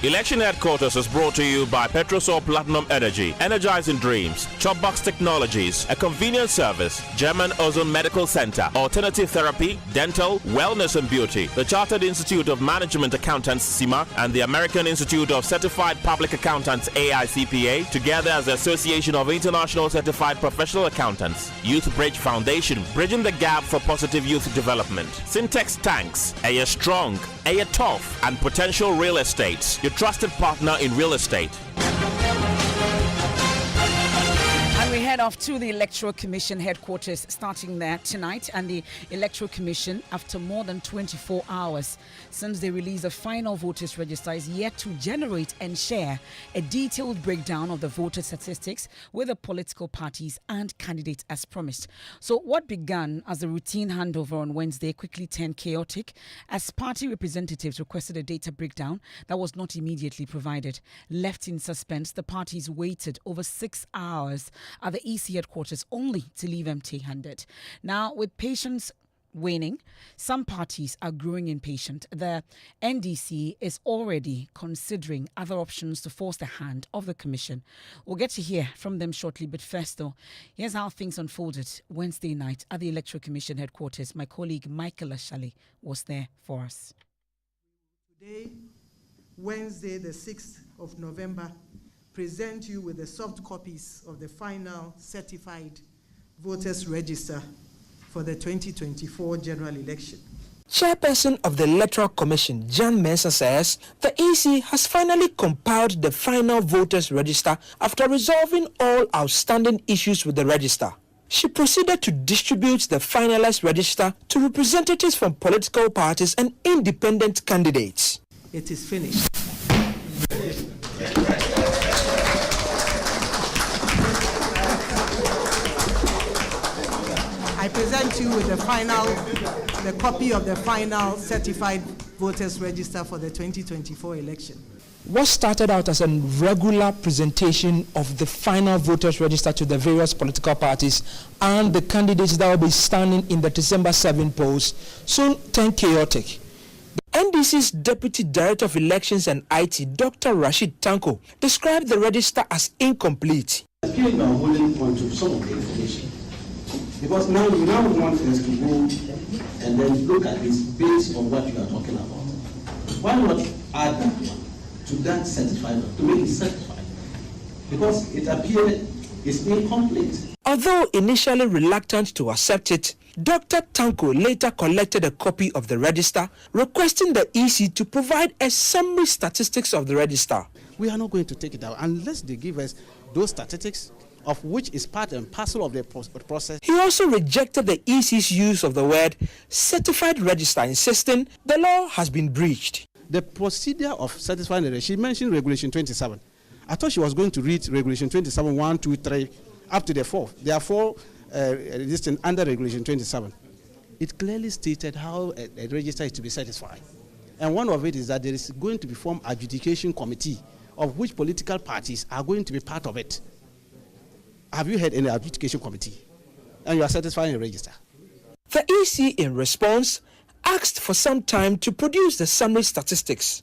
Election Headquarters is brought to you by Petrosol Platinum Energy, Energizing Dreams, Chopbox Technologies, a convenient service, German Ozone Medical Center, Alternative Therapy, Dental, Wellness and Beauty, the Chartered Institute of Management Accountants, CIMA, and the American Institute of Certified Public Accountants, AICPA, together as the Association of International Certified Professional Accountants, Youth Bridge Foundation, bridging the gap for positive youth development, Syntex Tanks, Aya Strong, Aya Tough, and Potential Real Estate, your trusted partner in real estate. And we head off to the Electoral Commission headquarters starting there tonight. And the Electoral Commission, after more than 24 hours since they released the final voters register, is yet to generate and share a detailed breakdown of the voter statistics with the political parties and candidates as promised. So what began as a routine handover on Wednesday quickly turned chaotic as party representatives requested a data breakdown that was not immediately provided. Left in suspense, the parties waited over 6 hours at the EC headquarters only to leave empty-handed. Now, with patience waning, some parties are growing impatient. The NDC is already considering other options to force the hand of the commission. We'll get to hear from them shortly, but first though, here's how things unfolded Wednesday night at the Electoral Commission headquarters. My colleague Michael Ashali was there for us. Today, Wednesday the 6th of November, present you with the soft copies of the final certified voters register for the 2024 general election. Chairperson of the Electoral Commission, Jan Mensah, says the EC has finally compiled the final voters register after resolving all outstanding issues with the register. She proceeded to distribute the finalized register to representatives from political parties and independent candidates. It is finished. I present you with the copy of the final certified voters register for the 2024 election. What started out as a regular presentation of the final voters register to the various political parties and the candidates that will be standing in the December 7 polls soon turned chaotic. The NDC's Deputy Director of Elections and IT, Dr. Rashid Tanko, described the register as incomplete. I feel you are holding on to some of the information. Because now you want us to go and then look at this based on what you are talking about. Why not add that one to that certified, to make it certified? Because it appeared it's incomplete. Although initially reluctant to accept it, Dr. Tanko later collected a copy of the register, requesting the EC to provide a summary statistics of the register. We are not going to take it out unless they give us those statistics, of which is part and parcel of the process. He also rejected the EC's use of the word certified register, insisting the law has been breached. The procedure of certifying the register, she mentioned Regulation 27. I thought she was going to read Regulation 27, 1, 2, 3, up to the 4th. There are 4 listed under Regulation 27. It clearly stated how a register is to be certified. And one of it is that there is going to be formed adjudication committee, of which political parties are going to be part of it. Have you had any adjudication committee? and you are certifying a register. The EC, in response, asked for some time to produce the summary statistics.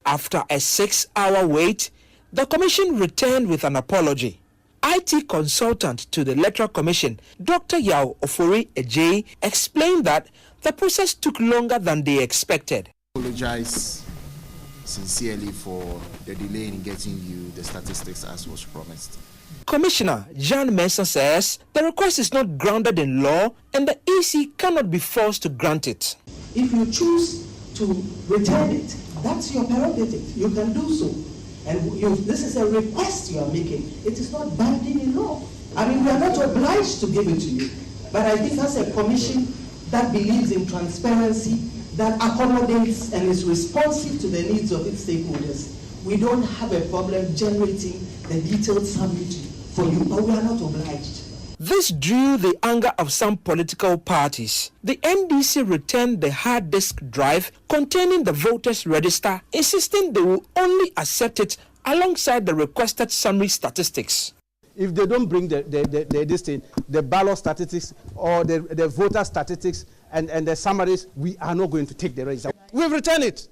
After a 6-hour wait, the Commission returned with an apology. IT consultant to the Electoral Commission, Dr. Yao Ofori Ejei, explained that the process took longer than they expected. I apologize sincerely for the delay in getting you the statistics as was promised. Commissioner Jean Mensah says the request is not grounded in law and the EC cannot be forced to grant it. If you choose to return it, that's your prerogative. You can do so. And this is a request you are making. It is not binding in law. I mean, we are not obliged to give it to you. But I think as a commission that believes in transparency, that accommodates and is responsive to the needs of its stakeholders, we don't have a problem generating the detailed summary for you, but we are not obliged. This drew the anger of some political parties. The NDC returned the hard disk drive containing the voters' register, insisting they will only accept it alongside the requested summary statistics. If they don't bring the ballot statistics or the voter statistics and the summaries, we are not going to take the register. We've returned it.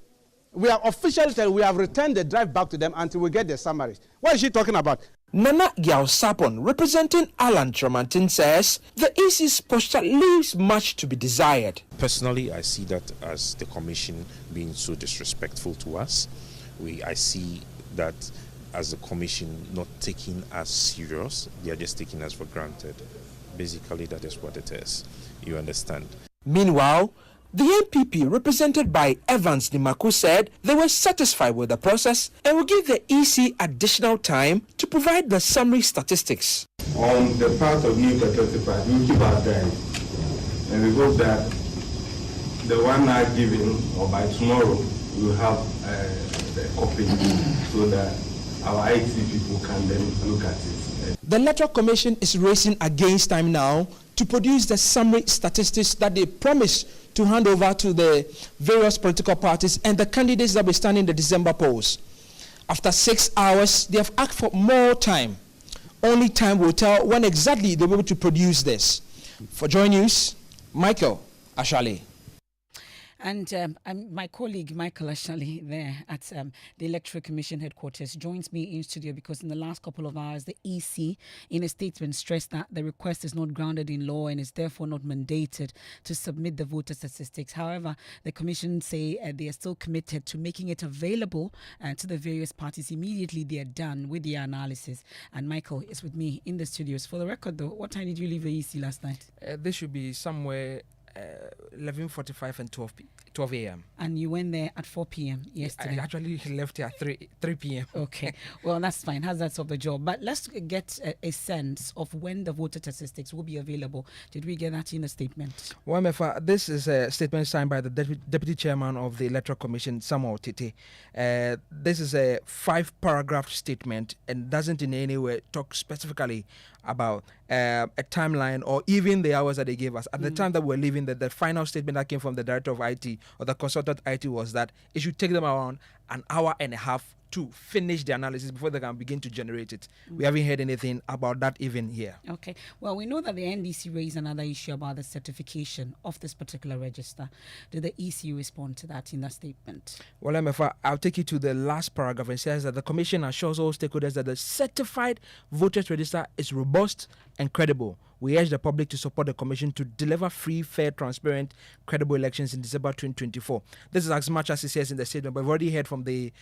We are officially telling we have returned the drive back to them until we get the summaries. What is she talking about? Nana Gyao Sapon, representing Alan Tramantin, says the EC's posture leaves much to be desired. Personally, I see that as the Commission being so disrespectful to us. I see that as the Commission not taking us serious, they are just taking us for granted. Basically, that is what it is. You understand? Meanwhile, the NPP, represented by Evans Nimaku, said they were satisfied with the process and will give the EC additional time to provide the summary statistics. On the part of new participants, we keep our time, and we hope that the one now given, or by tomorrow, we'll have the copy so that our IT people can then look at it. The Electoral Commission is racing against time now to produce the summary statistics that they promised to hand over to the various political parties and the candidates that will stand in the December polls. After 6 hours, they have asked for more time. Only time will tell when exactly they will be able to produce this. For Joy News, Michael Ashale. And my colleague Michael Ashali there at the Electoral Commission headquarters joins me in studio because in the last couple of hours, the EC, in a statement, stressed that the request is not grounded in law and is therefore not mandated to submit the voter statistics. However, the Commission say they are still committed to making it available to the various parties immediately they are done with the analysis. And Michael is with me in the studios. For the record, though, what time did you leave the EC last night? This should be somewhere 11:45 and 12 a.m. And you went there at 4 p.m. yesterday? I actually left here at 3 p.m. Okay. Well, that's fine. Hazards of the job. But let's get a sense of when the voter statistics will be available. Did we get that in a statement? Well, Emefa, this is a statement signed by the Deputy Chairman of the Electoral Commission, Samuel Tete. This is a 5-paragraph statement and doesn't in any way talk specifically about a timeline or even the hours that they gave us. At the time that we were leaving, the final statement that came from the Director of IT or the consultant IT was that it should take them around an hour and a half to finish the analysis before they can begin to generate it. We haven't heard anything about that even here. Okay. Well, we know that the NDC raised another issue about the certification of this particular register. Did the EC respond to that in that statement? Well, Emefa, I'll take you to the last paragraph. It says that the Commission assures all stakeholders that the certified voters register is robust and credible. We urge the public to support the Commission to deliver free, fair, transparent, credible elections in December 2024. This is as much as it says in the statement, but we've already heard from the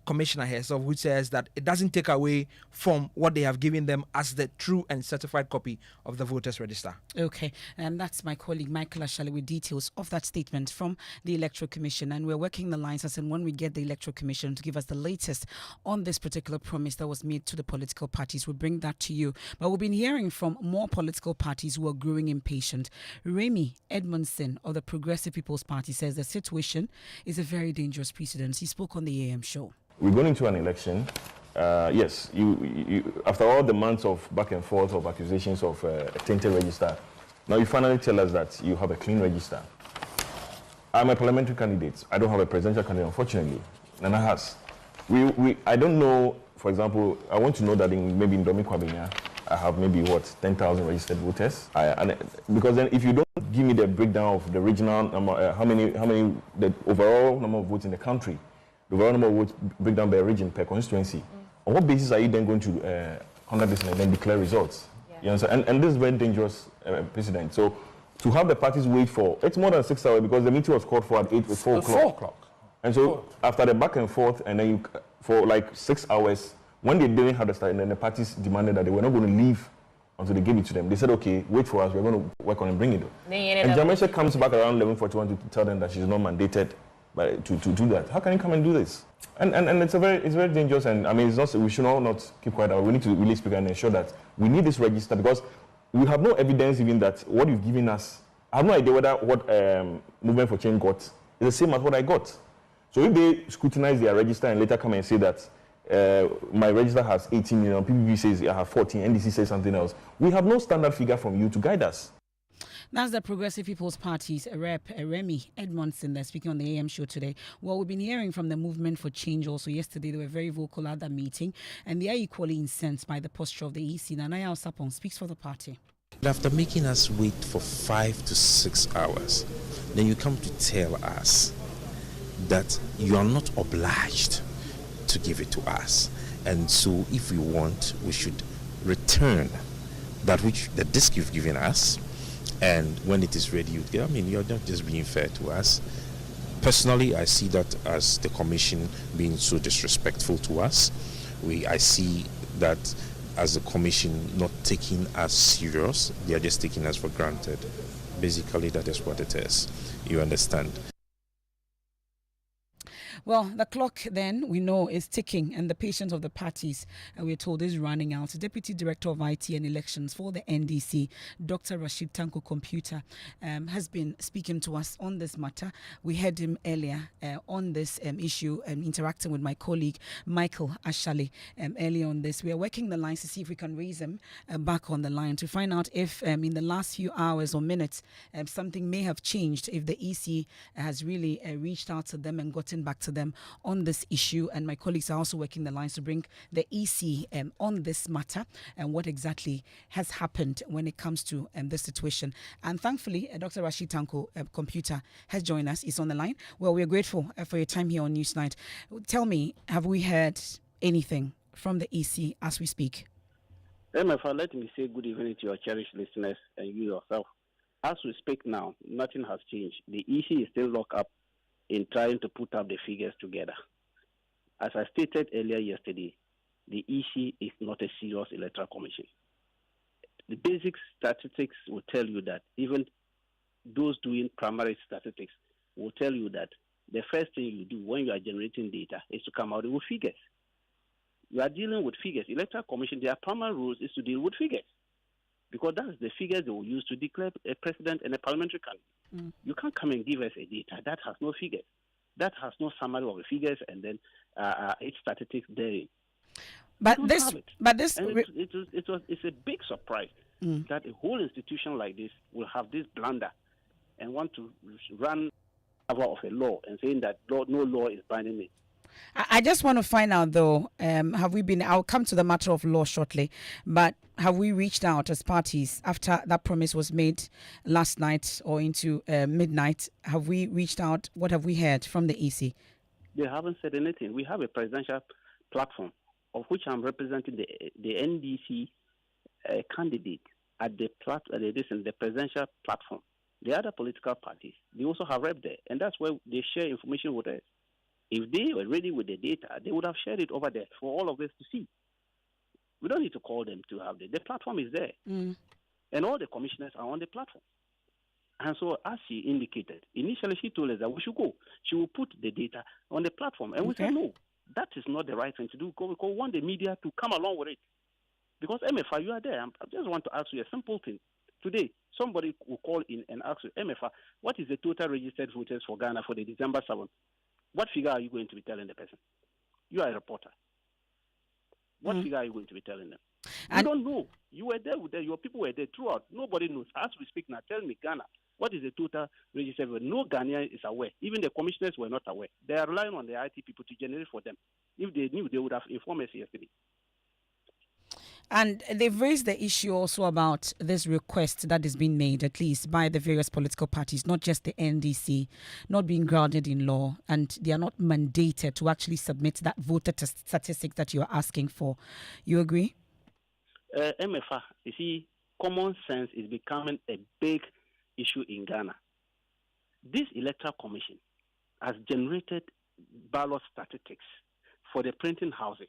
Commissioner herself, which says that it doesn't take away from what they have given them as the true and certified copy of the voters register. Okay, and that's my colleague Michael Ashale with details of that statement from the Electoral Commission. And we're working the lines as and when we get the Electoral Commission to give us the latest on this particular promise that was made to the political parties, we'll bring that to you. But we've been hearing from more political parties who are growing impatient. Remy Edmondson of the Progressive People's Party says the situation is a very dangerous precedent. He spoke on the AM show. We're going into an election. Yes, you after all the months of back and forth of accusations of a tainted register, now you finally tell us that you have a clean register. I'm a parliamentary candidate. I don't have a presidential candidate, unfortunately. Nana has. I don't know, for example, I want to know that maybe in Domi Kwabenya, I have maybe 10,000 registered voters. Because then if you don't give me the breakdown of the regional number, how many the overall number of votes in the country, the overall number of votes breakdown by region per constituency, on what basis are you then going to conduct this and then declare results? Yeah. You understand? And this is very dangerous, President. So to have the parties wait for, it's more than 6 hours because the meeting was called for at 4 o'clock. 4 o'clock. And so after the back and forth, and then for like 6 hours, when they didn't have the start, and then the parties demanded that they were not going to leave until they gave it to them. They said, okay, wait for us, we're going to work on it and bring it. And Jamesha comes back around 11:41 to tell them that she's not mandated to do that. How can you come and do this? And it's very dangerous, and I mean, it's not, we should not keep quiet. We need to really speak and ensure that we need this register, because we have no evidence even that what you've given us, I have no idea whether what Movement for Change got is the same as what I got. So if they scrutinize their register and later come and say that my register has 18 million, PPP says I have 14, NDC says something else, we have no standard figure from you to guide us. That's the Progressive People's Party's rep, Remy Edmondson, that's speaking on the AM show today. Well, we've been hearing from the Movement for Change also yesterday. They were very vocal at that meeting, and they are equally incensed by the posture of the EC. Nanaya Osapong speaks for the party. After making us wait for 5 to 6 hours, then you come to tell us that you are not obliged to give it to us. And so if we want, we should return the disk you've given us. And when it is ready, I mean, you're not just being fair to us. Personally, I see that as the commission being so disrespectful to us. I see that as the commission not taking us serious. They are just taking us for granted. Basically, that is what it is. You understand? Well, the clock then, we know, is ticking, and the patience of the parties, we're told, is running out. Deputy Director of IT and Elections for the NDC, Dr. Rashid Tanko Computer, has been speaking to us on this matter. We heard him earlier on this issue, interacting with my colleague, Michael Ashale, earlier on this. We are working the lines to see if we can raise him back on the line to find out if in the last few hours or minutes, something may have changed, if the EC has really reached out to them and gotten back to them on this issue. And my colleagues are also working the lines to bring the EC on this matter and what exactly has happened when it comes to this situation. And thankfully, Dr. Rashid Tanko Computer has joined us. He's on the line. Well, we're grateful for your time here on Newsnight. Tell me, have we heard anything from the EC as we speak? Emefa, let me say good evening to your cherished listeners and you yourself. As we speak now, nothing has changed. The EC is still locked up in trying to put up the figures together. As I stated earlier yesterday, the EC is not a serious electoral commission. The basic statistics will tell you that, even those doing primary statistics will tell you that the first thing you do when you are generating data is to come out with figures. You are dealing with figures. Electoral commission, their primary rules is to deal with figures, because that's the figures they will use to declare a president and a parliamentary candidate. You can't come and give us a data that has no figures, that has no summary of the figures, and then it's statistics there. But it's a big surprise that a whole institution like this will have this blunder and want to run cover of a law and saying that no law is binding it. I just want to find out, though, I'll come to the matter of law shortly, but have we reached out as parties after that promise was made last night or into midnight? Have we reached out? What have we heard from the EC? They haven't said anything. We have a presidential platform of which I'm representing the NDC candidate at the presidential platform. The other political parties, they also have rep there, and that's where they share information with us. If they were ready with the data, they would have shared it over there for all of us to see. We don't need to call them to have the platform is there. And all the commissioners are on the platform. And so, as she indicated, initially she told us that we should go. She will put the data on the platform. And we said, no, that is not the right thing to do, because we want the media to come along with it. Because, Emefa, you are there. I just want to ask you a simple thing. Today, somebody will call in and ask you, Emefa, what is the total registered voters for Ghana for the December 7th? What figure are you going to be telling the person? You are a reporter. What figure are you going to be telling them? You don't know. You were there with them. Your people were there throughout. Nobody knows. As we speak now, tell me, Ghana, what is the total registered vote? No Ghanaian is aware. Even the commissioners were not aware. They are relying on the IT people to generate for them. If they knew, they would have informed us yesterday. And they've raised the issue also about this request that is being made, at least by the various political parties, not just the NDC, not being grounded in law, and they are not mandated to actually submit that voter statistics that you are asking for. You agree? Emefa, you see, common sense is becoming a big issue in Ghana. This electoral commission has generated ballot statistics for the printing houses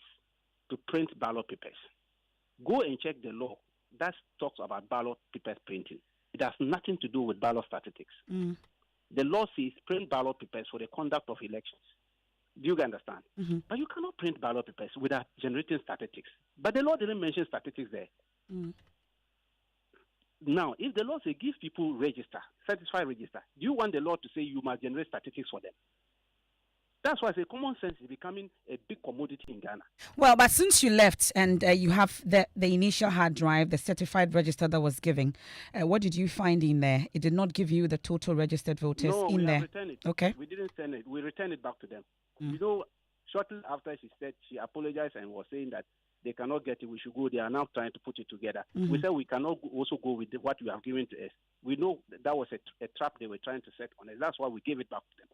to print ballot papers. Go and check the law that talks about ballot papers printing. It has nothing to do with ballot statistics. The law says print ballot papers for the conduct of elections. Do you understand? But you cannot print ballot papers without generating statistics. But the law didn't mention statistics there. Now, if the law says give people register, satisfy register, do you want the law to say you must generate statistics for them? That's why I say common sense is becoming a big commodity in Ghana. Well, but since you left and you have the initial hard drive, the certified register that was given, what did you find in there? It did not give you the total registered voters in there. Returned it. Okay. We didn't send it. We returned it back to them. You know, shortly after she said, she apologized and was saying that they cannot get it. We should go. They are now trying to put it together. We said we cannot also go with what you have given to us. We know that was a trap they were trying to set on us. That's why we gave it back to them.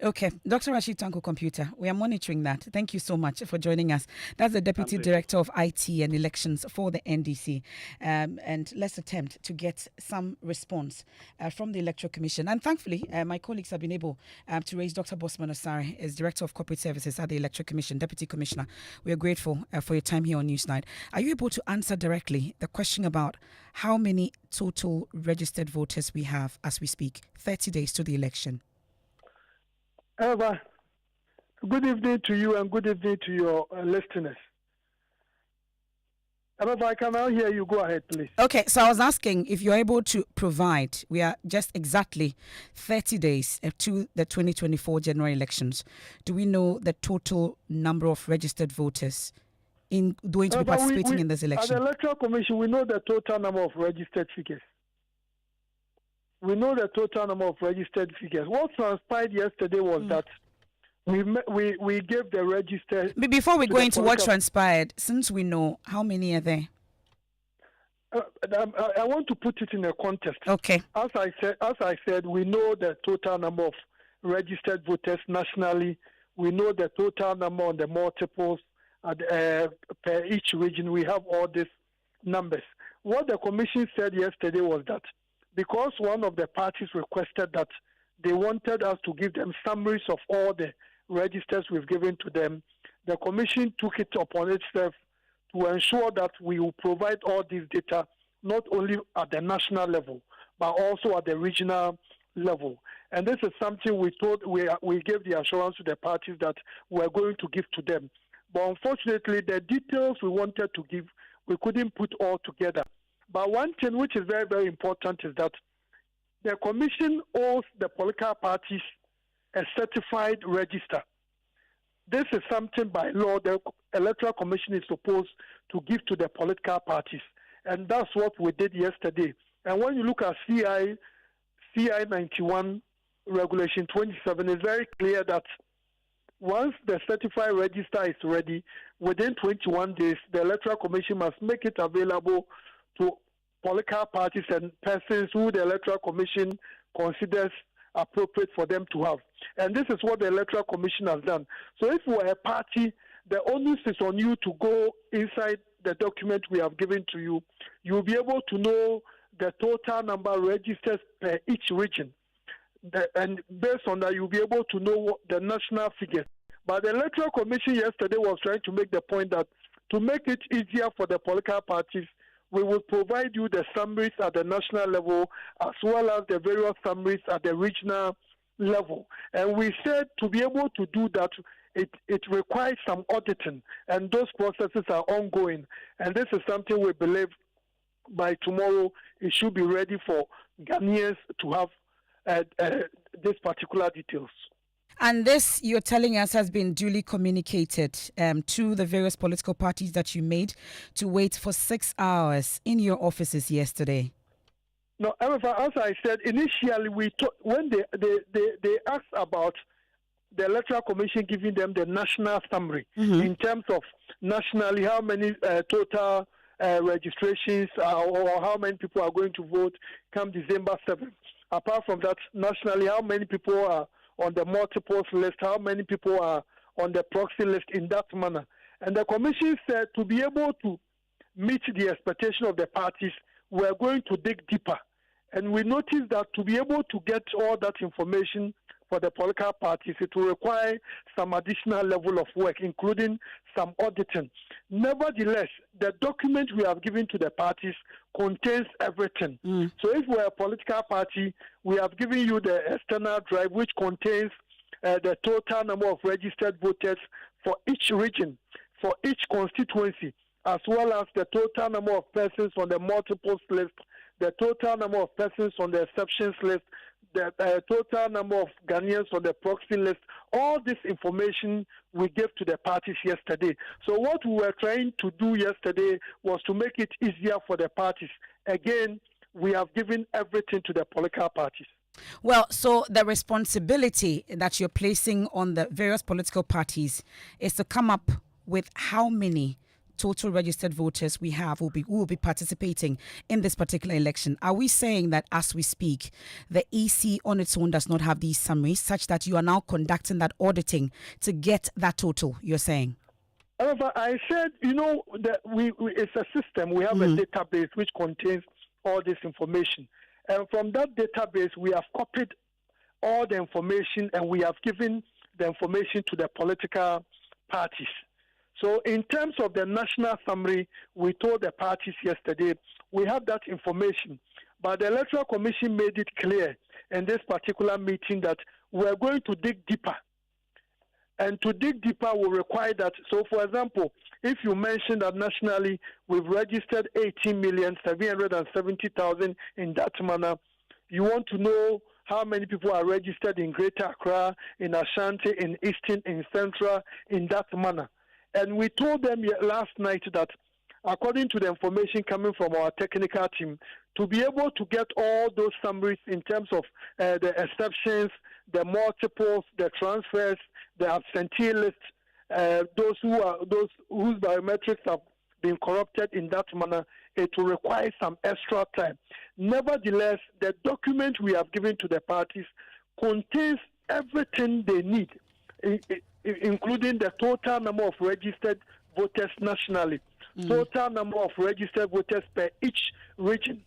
Okay, Dr. Rashid Tanko Computer, we are monitoring that. Thank you so much for joining us. That's the Deputy Director of IT and Elections for the NDC. And let's attempt to get some response from the Electoral Commission. And thankfully, my colleagues have been able to raise Dr. Bosman Osare as Director of Corporate Services at the Electoral Commission, Deputy Commissioner. We are grateful for your time here on Newsnight. Are you able to answer directly the question about how many total registered voters we have as we speak, 30 days to the election? Eva, good evening to you and good evening to your listeners. Eva, I can now hear you. Go ahead, please. Okay, so I was asking if you're able to provide, we are just exactly 30 days to the 2024 general elections. Do we know the total number of registered voters going to be participating in this election? At the Electoral Commission, we know the total number of registered figures. We know the total number of registered figures. What transpired yesterday was that we gave the registered. Before we go into what transpired, since we know, how many are there? I want to put it in a context. Okay. As I said, we know the total number of registered voters nationally. We know the total number on the multiples per each region. We have all these numbers. What the commission said yesterday was that because one of the parties requested that they wanted us to give them summaries of all the registers we've given to them, the commission took it upon itself to ensure that we will provide all these data not only at the national level, but also at the regional level. And this is something we gave the assurance to the parties that we're going to give to them. But unfortunately, the details we wanted to give, we couldn't put all together. But one thing which is very, very important is that the commission owes the political parties a certified register. This is something by law the Electoral Commission is supposed to give to the political parties. And that's what we did yesterday. And when you look at CI 91 Regulation 27, it's very clear that once the certified register is ready, within 21 days, the Electoral Commission must make it available to political parties and persons who the Electoral Commission considers appropriate for them to have. And this is what the Electoral Commission has done. So if we're a party, the onus is on you to go inside the document we have given to you. You'll be able to know the total number of registers per each region. And based on that, you'll be able to know the national figures. But the Electoral Commission yesterday was trying to make the point that to make it easier for the political parties, we will provide you the summaries at the national level as well as the various summaries at the regional level. And we said to be able to do that, it requires some auditing, and those processes are ongoing. And this is something we believe by tomorrow it should be ready for Ghanaians to have these particular details. And this, you're telling us, has been duly communicated to the various political parties that you made to wait for 6 hours in your offices yesterday. No, as I said, initially when they asked about the Electoral Commission giving them the national summary in terms of nationally how many total registrations or how many people are going to vote come December 7th. Apart from that, nationally, how many people are on the multiples list, how many people are on the proxy list in that manner. And the Commission said to be able to meet the expectation of the parties, we're going to dig deeper. And we noticed that to be able to get all that information for the political parties, it will require some additional level of work, including some auditing. Nevertheless, the document we have given to the parties contains everything. So if we're a political party, we have given you the external drive, which contains the total number of registered voters for each region, for each constituency, as well as the total number of persons on the multiples list, the total number of persons on the exceptions list, the total number of Ghanaians on the proxy list. All this information we gave to the parties yesterday. So what we were trying to do yesterday was to make it easier for the parties. Again, we have given everything to the political parties. Well, so the responsibility that you're placing on the various political parties is to come up with how many total registered voters we have who will be participating in this particular election. Are we saying that as we speak, the EC on its own does not have these summaries, such that you are now conducting that auditing to get that total, you're saying? However, I said, that it's a system. We have a database which contains all this information. And from that database, we have copied all the information and we have given the information to the political parties. So in terms of the national summary, we told the parties yesterday, we have that information. But the Electoral Commission made it clear in this particular meeting that we're going to dig deeper. And to dig deeper will require that. So, for example, if you mention that nationally we've registered 18,770,000 in that manner, you want to know how many people are registered in Greater Accra, in Ashanti, in Eastern, in Central, in that manner. And we told them last night that according to the information coming from our technical team, to be able to get all those summaries in terms of the exceptions, the multiples, the transfers, the absentee list, those whose biometrics have been corrupted in that manner, it will require some extra time. Nevertheless, the document we have given to the parties contains everything they need, including the total number of registered voters nationally, total number of registered voters per each region,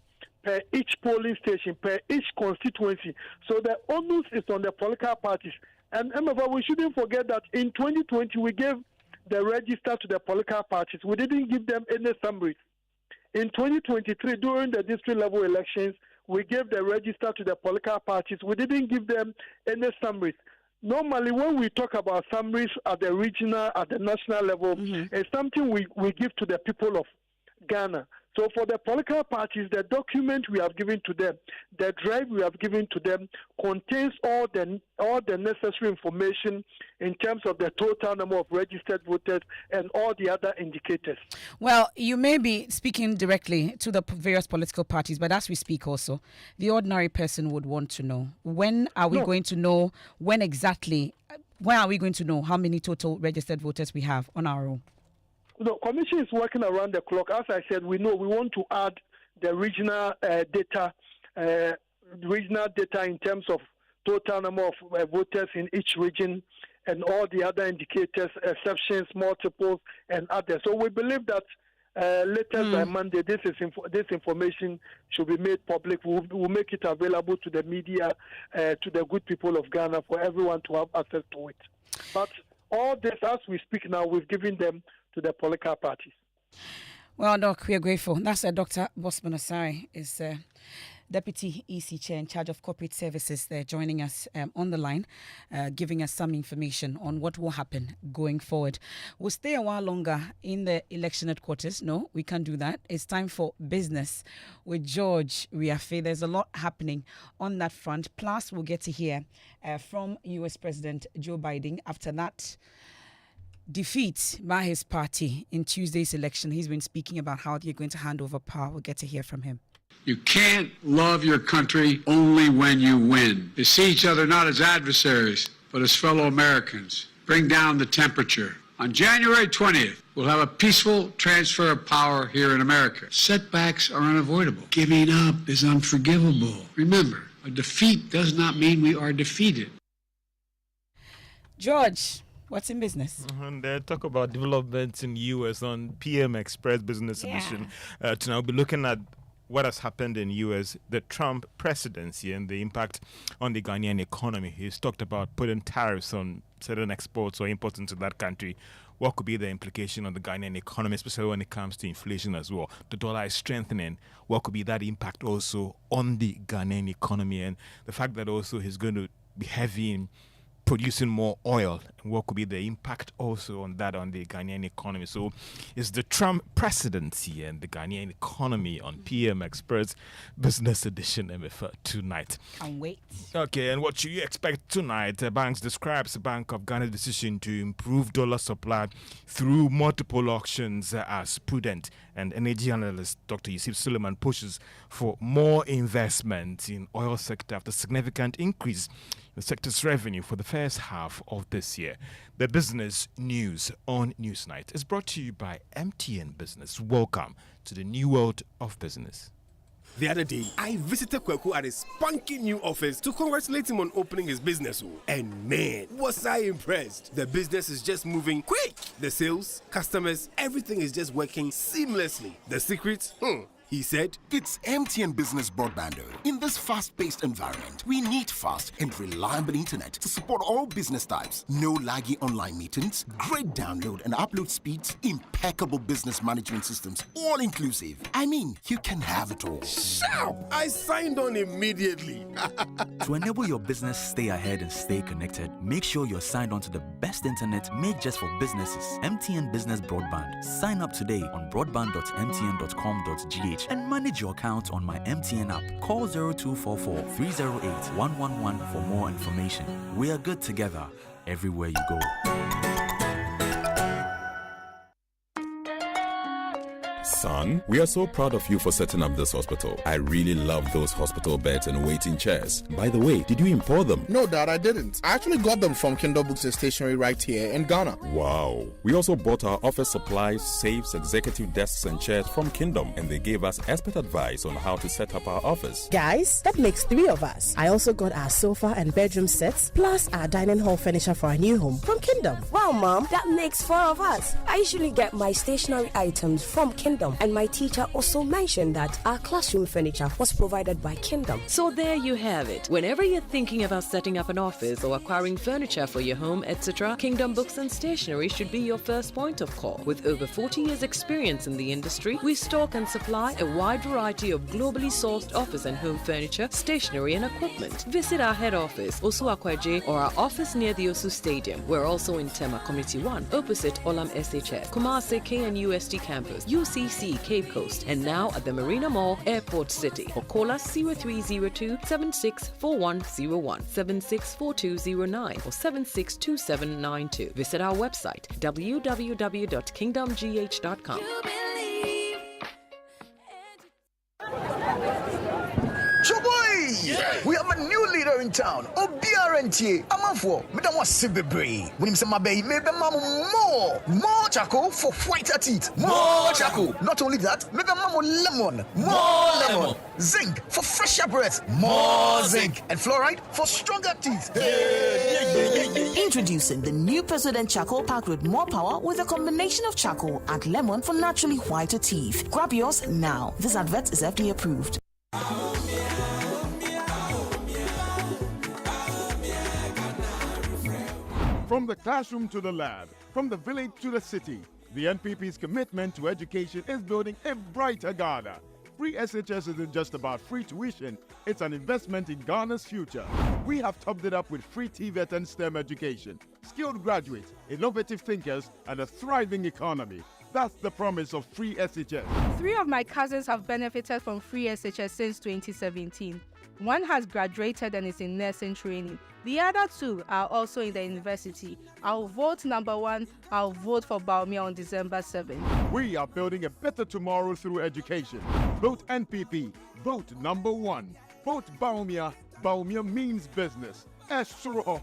per each polling station, per each constituency. So the onus is on the political parties. And Emefa, we shouldn't forget that in 2020, we gave the register to the political parties. We didn't give them any summaries. In 2023, during the district level elections, we gave the register to the political parties. We didn't give them any summaries. Normally, when we talk about summaries at the regional, at the national level, it's something we give to the people of Ghana. So for the political parties, the document we have given to them, the drive we have given to them, contains all the necessary information in terms of the total number of registered voters and all the other indicators. Well, you may be speaking directly to the various political parties, but as we speak also, the ordinary person would want to know, when are we going to know, when are we going to know how many total registered voters we have on our own? The Commission is working around the clock. As I said, we want to add the regional data in terms of total number of voters in each region and all the other indicators, exceptions, multiples, and others. So we believe that latest by Monday, this information should be made public. We'll make it available to the media, to the good people of Ghana, for everyone to have access to it. But all this, as we speak now, we've given them to the political parties. Well, Doc, we are grateful. That's Dr. Bosman Asare, is Deputy EC Chair in charge of corporate services there, joining us on the line, giving us some information on what will happen going forward. We'll stay a while longer in the election headquarters. No, we can't do that. It's time for business with George Riafe. There's a lot happening on that front. Plus, we'll get to hear from U.S. President Joe Biden after that defeat by his party in Tuesday's election. He's been speaking about how they're going to hand over power. We'll get to hear from him. You can't love your country only when you win. You see each other not as adversaries, but his fellow Americans. Bring down the temperature. On January 20th, we'll have a peaceful transfer of power here in America. Setbacks are unavoidable. Giving up is unforgivable. Remember, a defeat does not mean we are defeated. George, what's in business? And talk about developments in U.S. on PM Express Business Edition. Tonight we'll be looking at what has happened in U.S., the Trump presidency and the impact on the Ghanaian economy. He's talked about putting tariffs on certain exports or imports into that country. What could be the implication on the Ghanaian economy, especially when it comes to inflation as well? The dollar is strengthening. What could be that impact also on the Ghanaian economy? And the fact that also he's going to be heavy in producing more oil, and what could be the impact also on that on the Ghanaian economy? So it's the Trump presidency and the Ghanaian economy on PM Express Business Edition Emefa tonight. Can't wait. Okay, and what should you expect tonight? Banks describes the Bank of Ghana's decision to improve dollar supply through multiple auctions as prudent. And energy analyst Dr. Yusuf Suleiman pushes for more investment in oil sector after significant increase in the sector's revenue for the first half of this year. The business news on Newsnight is brought to you by MTN Business. Welcome to the new world of business. The other day, I visited Kweku at his spunky new office to congratulate him on opening his business. And man, was I impressed. The business is just moving quick. The sales, customers, everything is just working seamlessly. The secret? He said, it's MTN Business Broadband. In this fast-paced environment, we need fast and reliable internet to support all business types. No laggy online meetings, great download and upload speeds, impeccable business management systems, all inclusive. I mean, you can have it all. Sharp! I signed on immediately. To enable your business stay ahead and stay connected, make sure you're signed on to the best internet made just for businesses. MTN Business Broadband. Sign up today on broadband.mtn.com.gh and manage your account on my MTN app. Call 0244 308 111 for more information. We are good together everywhere you go. Son, we are so proud of you for setting up this hospital. I really love those hospital beds and waiting chairs. By the way, did you import them? No, Dad, I didn't. I actually got them from Kindle Books and Stationery right here in Ghana. Wow. We also bought our office supplies, safes, executive desks and chairs from Kingdom, and they gave us expert advice on how to set up our office. Guys, that makes 3 of us. I also got our sofa and bedroom sets, plus our dining hall furniture for our new home from Kingdom. Wow, Mom, that makes 4 of us. I usually get my stationery items from Kingdom, and my teacher also mentioned that our classroom furniture was provided by Kingdom. So there you have it. Whenever you're thinking about setting up an office or acquiring furniture for your home, etc., Kingdom Books and Stationery should be your first point of call. With over 40 years experience in the industry, we stock and supply a wide variety of globally sourced office and home furniture, stationery and equipment. Visit our head office, Osu Akwaje, or our office near the Osu Stadium. We're also in Tema Community 1, opposite Olam SHS, Kumasi KNUST campus, UCC Cape Coast, and now at the Marina Mall, Airport City. Or call us 0302 764101, 764209, or 762792. Visit our website www.kingdomgh.com. Yeah. We have a new leader in town. OBRNT. Amanfo. Madam was Sibebre. When him say my baby, maybe mamu more charcoal for whiter teeth. More charcoal. Not only that, maybe mamu lemon. More lemon. Zinc for fresher breath. More zinc. And fluoride for stronger teeth. Introducing the new President Charcoal Pack with more power with a combination of charcoal and lemon for naturally whiter teeth. Grab yours now. This advert is FDA approved. From the classroom to the lab, from the village to the city, the NPP's commitment to education is building a brighter Ghana. Free SHS isn't just about free tuition, it's an investment in Ghana's future. We have topped it up with free TVET and STEM education, skilled graduates, innovative thinkers, and a thriving economy. That's the promise of free SHS. 3 of my cousins have benefited from free SHS since 2017. One has graduated and is in nursing training. The other 2 are also in the university. I'll vote number 1. I'll vote for Baumia on December 7th. We are building a better tomorrow through education. Vote NPP. Vote number 1. Vote Baumia. Baumia means business. Esro.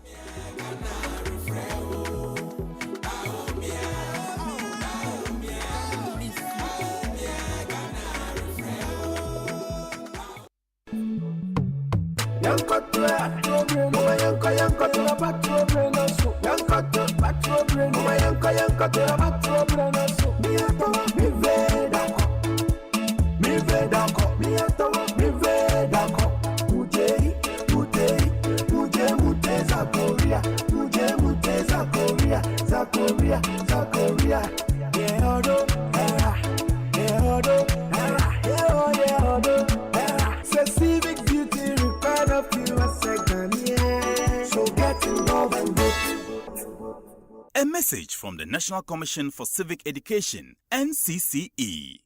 A message from the National Commission for Civic Education, NCCE.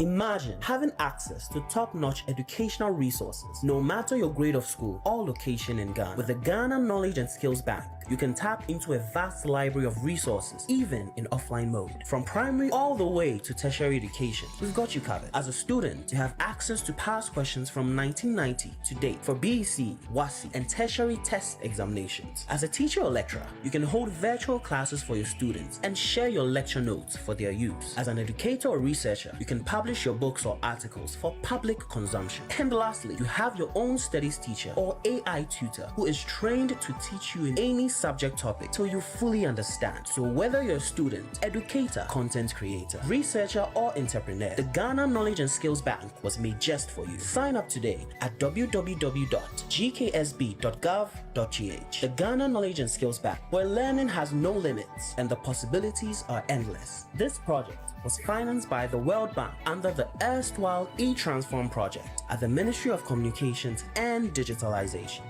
Imagine having access to top-notch educational resources, no matter your grade of school or location in Ghana. With the Ghana Knowledge and Skills Bank, you can tap into a vast library of resources, even in offline mode. From primary all the way to tertiary education, we've got you covered. As a student, you have access to past questions from 1990 to date for BEC, WASI, and tertiary test examinations. As a teacher or lecturer, you can hold virtual classes for your students and share your lecture notes for their use. As an educator or researcher, you can publish your books or articles for public consumption. And lastly, you have your own studies teacher or AI tutor who is trained to teach you in any subject topic till you fully understand. So whether you're a student, educator, content creator, researcher, or entrepreneur, the Ghana Knowledge and Skills Bank was made just for you. Sign up today at www.gksb.gov.gh. The Ghana Knowledge and Skills Bank, where learning has no limits and the possibilities are endless. This project was financed by the World Bank under the erstwhile e-Transform project at the Ministry of Communications and Digitalization.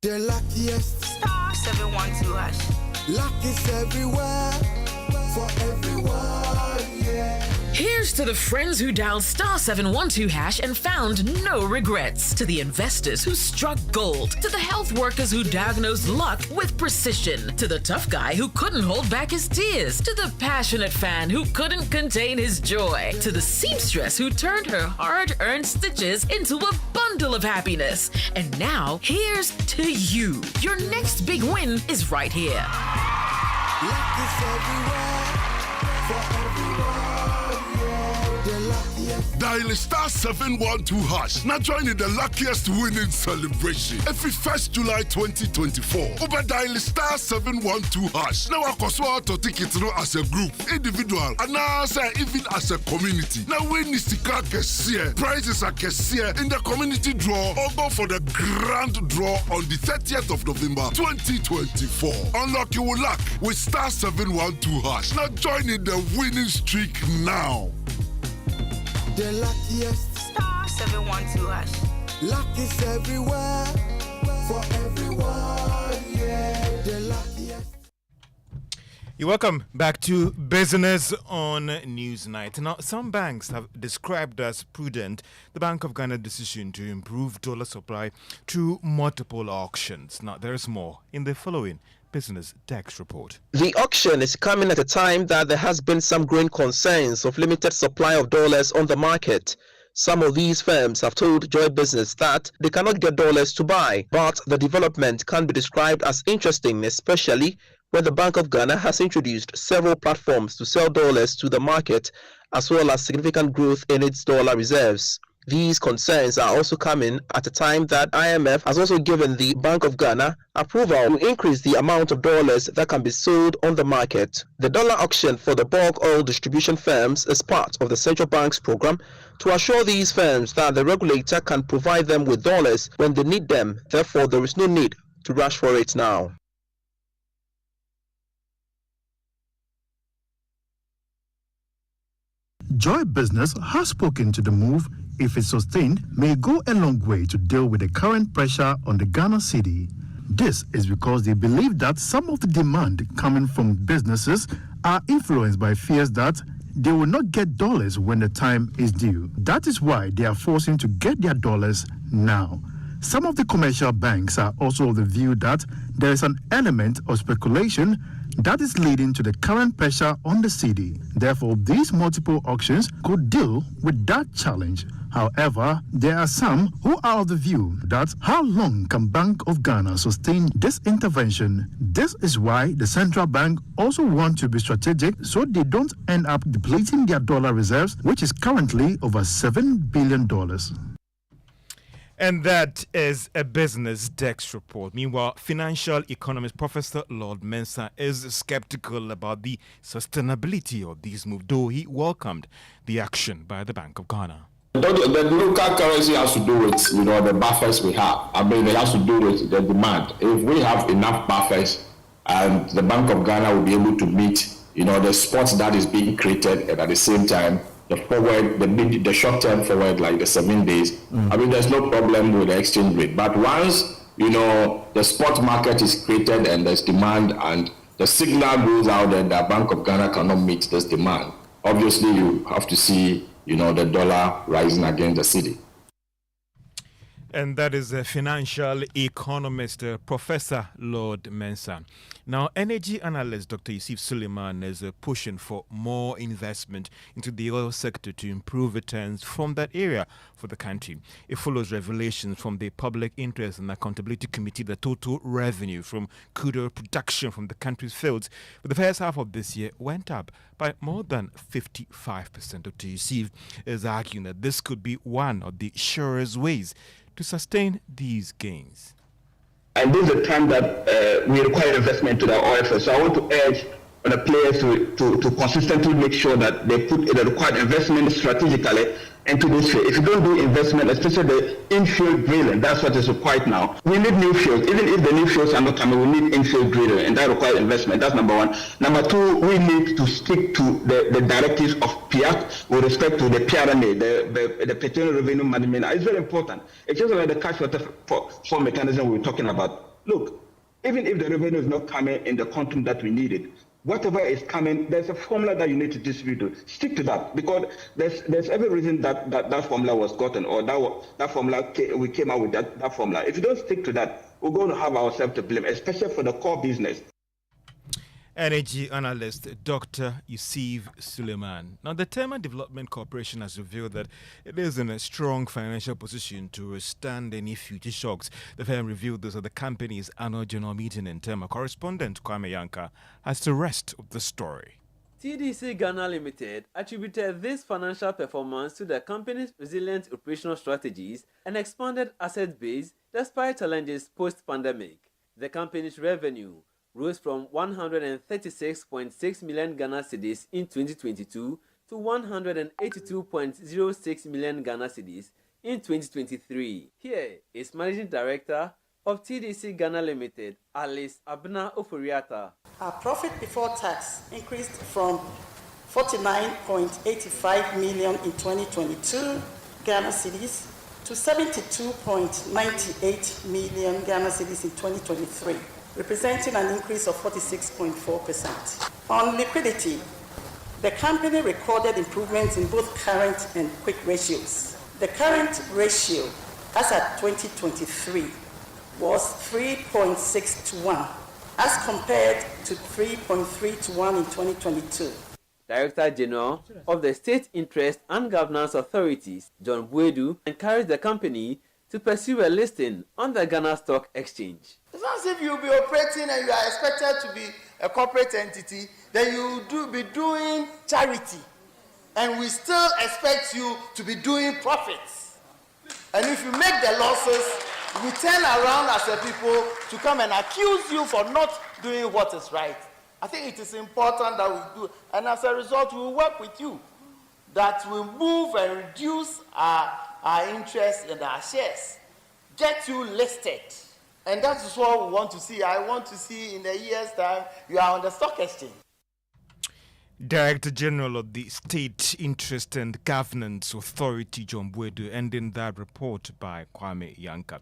The luckiest star 712 hash. Luck is everywhere for everyone, yeah. Here's to the friends who dialed star 712 hash and found no regrets. To the investors who struck gold. To the health workers who diagnosed luck with precision. To the tough guy who couldn't hold back his tears. To the passionate fan who couldn't contain his joy. To the seamstress who turned her hard-earned stitches into a bundle of happiness. And now, here's to you. Your next big win is right here. Luck is everywhere for everyone. Dial star 712 hash. Now join in the luckiest winning celebration. Every 1st July 2024. Over dial star 712 hash. Now I can to tickets as a group, individual, and now even as a community. Now win is the prizes are in the community draw or go for the grand draw on the 30th of November 2024. Unlock your luck with star 712 hash. Now join in the winning streak now. The luckiest star 712 hash. Luck is everywhere for everyone, yeah. The luckiest. You're welcome back to Business on Newsnight. Now, some banks have described as prudent the Bank of Ghana decision to improve dollar supply through multiple auctions. Now, there's more in the following Business Desk report. The auction is coming at a time that there has been some growing concerns of limited supply of dollars on the market. Some of these firms have told Joy Business that they cannot get dollars to buy, but the development can be described as interesting, especially when the Bank of Ghana has introduced several platforms to sell dollars to the market, as well as significant growth in its dollar reserves. These concerns are also coming at a time that IMF has also given the Bank of Ghana approval to increase the amount of dollars that can be sold on the market. The dollar auction for the bulk oil distribution firms is part of the central bank's program to assure these firms that the regulator can provide them with dollars when they need them. Therefore, there is no need to rush for it now. Joy Business has spoken to the move, if it's sustained, may go a long way to deal with the current pressure on the Ghana cedi. This is because they believe that some of the demand coming from businesses are influenced by fears that they will not get dollars when the time is due. That is why they are forcing to get their dollars now. Some of the commercial banks are also of the view that there is an element of speculation that is leading to the current pressure on the cedi. Therefore, these multiple auctions could deal with that challenge. However, there are some who are of the view that how long can Bank of Ghana sustain this intervention? This is why the central bank also want to be strategic so they don't end up depleting their dollar reserves, which is currently over $7 billion. And that is a Business Desk report. Meanwhile, financial economist Professor Lord Mensah is skeptical about the sustainability of these moves, though he welcomed the action by the Bank of Ghana. The local currency has to do with, the buffers we have. I mean, it has to do with the demand. If we have enough buffers, and the Bank of Ghana will be able to meet, the spots that is being created, and at the same time, the forward, the short-term forward, like the 7 days. I mean, there's no problem with the exchange rate. But once, the spot market is created and there's demand, and the signal goes out that the Bank of Ghana cannot meet this demand, obviously you have to see the dollar rising against the cedi. And that is a financial economist, Professor Lord Mensah. Now, energy analyst Dr. Yusuf Suleiman is pushing for more investment into the oil sector to improve returns from that area for the country. It follows revelations from the Public Interest and Accountability Committee that total revenue from crude oil production from the country's fields for the first half of this year went up by more than 55%. Dr. Yusuf is arguing that this could be one of the surest ways to sustain these gains. And this is the time that we require investment to the oil field. So I want to urge on the players to consistently make sure that they put the required investment strategically into this field. If you don't do investment, especially the infield drilling, that's what is required now. We need new fields. Even if the new fields are not coming, we need infield drilling, and that requires investment. That's number one. Number two, we need to stick to the directives of PIAC with respect to the PRMA, the Petroleum Revenue Management. It's very important. It's just like the cash for mechanism we were talking about. Look, even if the revenue is not coming in the quantum that we needed, whatever is coming, there's a formula that you need to distribute to. Stick to that, because there's every reason that formula was gotten, or that formula, we came out with that formula. If you don't stick to that, we're going to have ourselves to blame, especially for the core business. Energy analyst Dr. Yusuf Suleiman. Now, the Tema Development Corporation has revealed that it is in a strong financial position to withstand any future shocks. The firm revealed this at the company's annual general meeting in Tema. Correspondent Kwame Yanka has the rest of the story. TDC Ghana Limited attributed this financial performance to the company's resilient operational strategies and expanded asset base despite challenges post-pandemic. The company's revenue rose from 136.6 million Ghana cedis in 2022 to 182.06 million Ghana cedis in 2023. Here is Managing Director of TDC Ghana Limited, Alice Abna Oforiata. Our profit before tax increased from 49.85 million in 2022 Ghana cedis to 72.98 million Ghana cedis in 2023. Representing an increase of 46.4%. On liquidity, the company recorded improvements in both current and quick ratios. The current ratio, as at 2023, was 3.6 to 1, as compared to 3.3 to 1 in 2022. Director General of the State Interest and Governance Authorities, John Buedu, encouraged the company to pursue a listing on the Ghana Stock Exchange. It's not as if you'll be operating and you are expected to be a corporate entity, then you will be doing charity. And we still expect you to be doing profits. And if you make the losses, we turn around as a people to come and accuse you for not doing what is right. I think it is important that we do. And as a result, we will work with you that will move and reduce our interest in our shares, get you listed. And that is what we want to see. I want to see in a year's time you are on the stock exchange. Director General of the State Interest and Governance Authority, John Bwedu, ending that report by Kwame Yanka.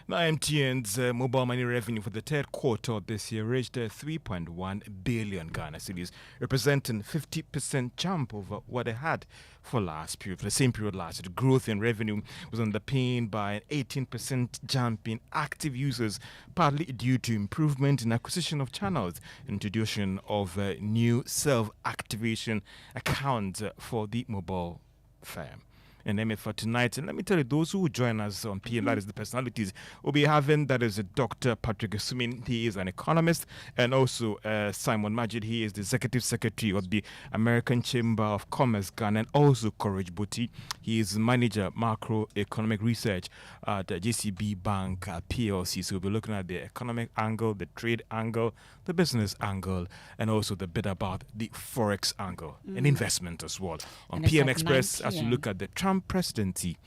Now, MTN's mobile money revenue for the third quarter of this year reached 3.1 billion Ghana cedis, representing 50% jump over what it had for the same period last year. The growth in revenue was underpinned by an 18% jump in active users, partly due to improvement in acquisition of channels, introduction of new self-activation accounts for the mobile firm. And Emefa tonight, and let me tell you, those who join us on PM, that is the personalities, will be having, that is Dr. Patrick Sumin, he is an economist, and also Simon Majid, he is the Executive Secretary of the American Chamber of Commerce, Ghana, and also Courage Buti, he is Manager Macroeconomic Research at JCB Bank PLC. So we'll be looking at the economic angle, the trade angle, the business angle, and also the bit about the forex angle and investment as well. On PM Express, as we look at the Trump presidency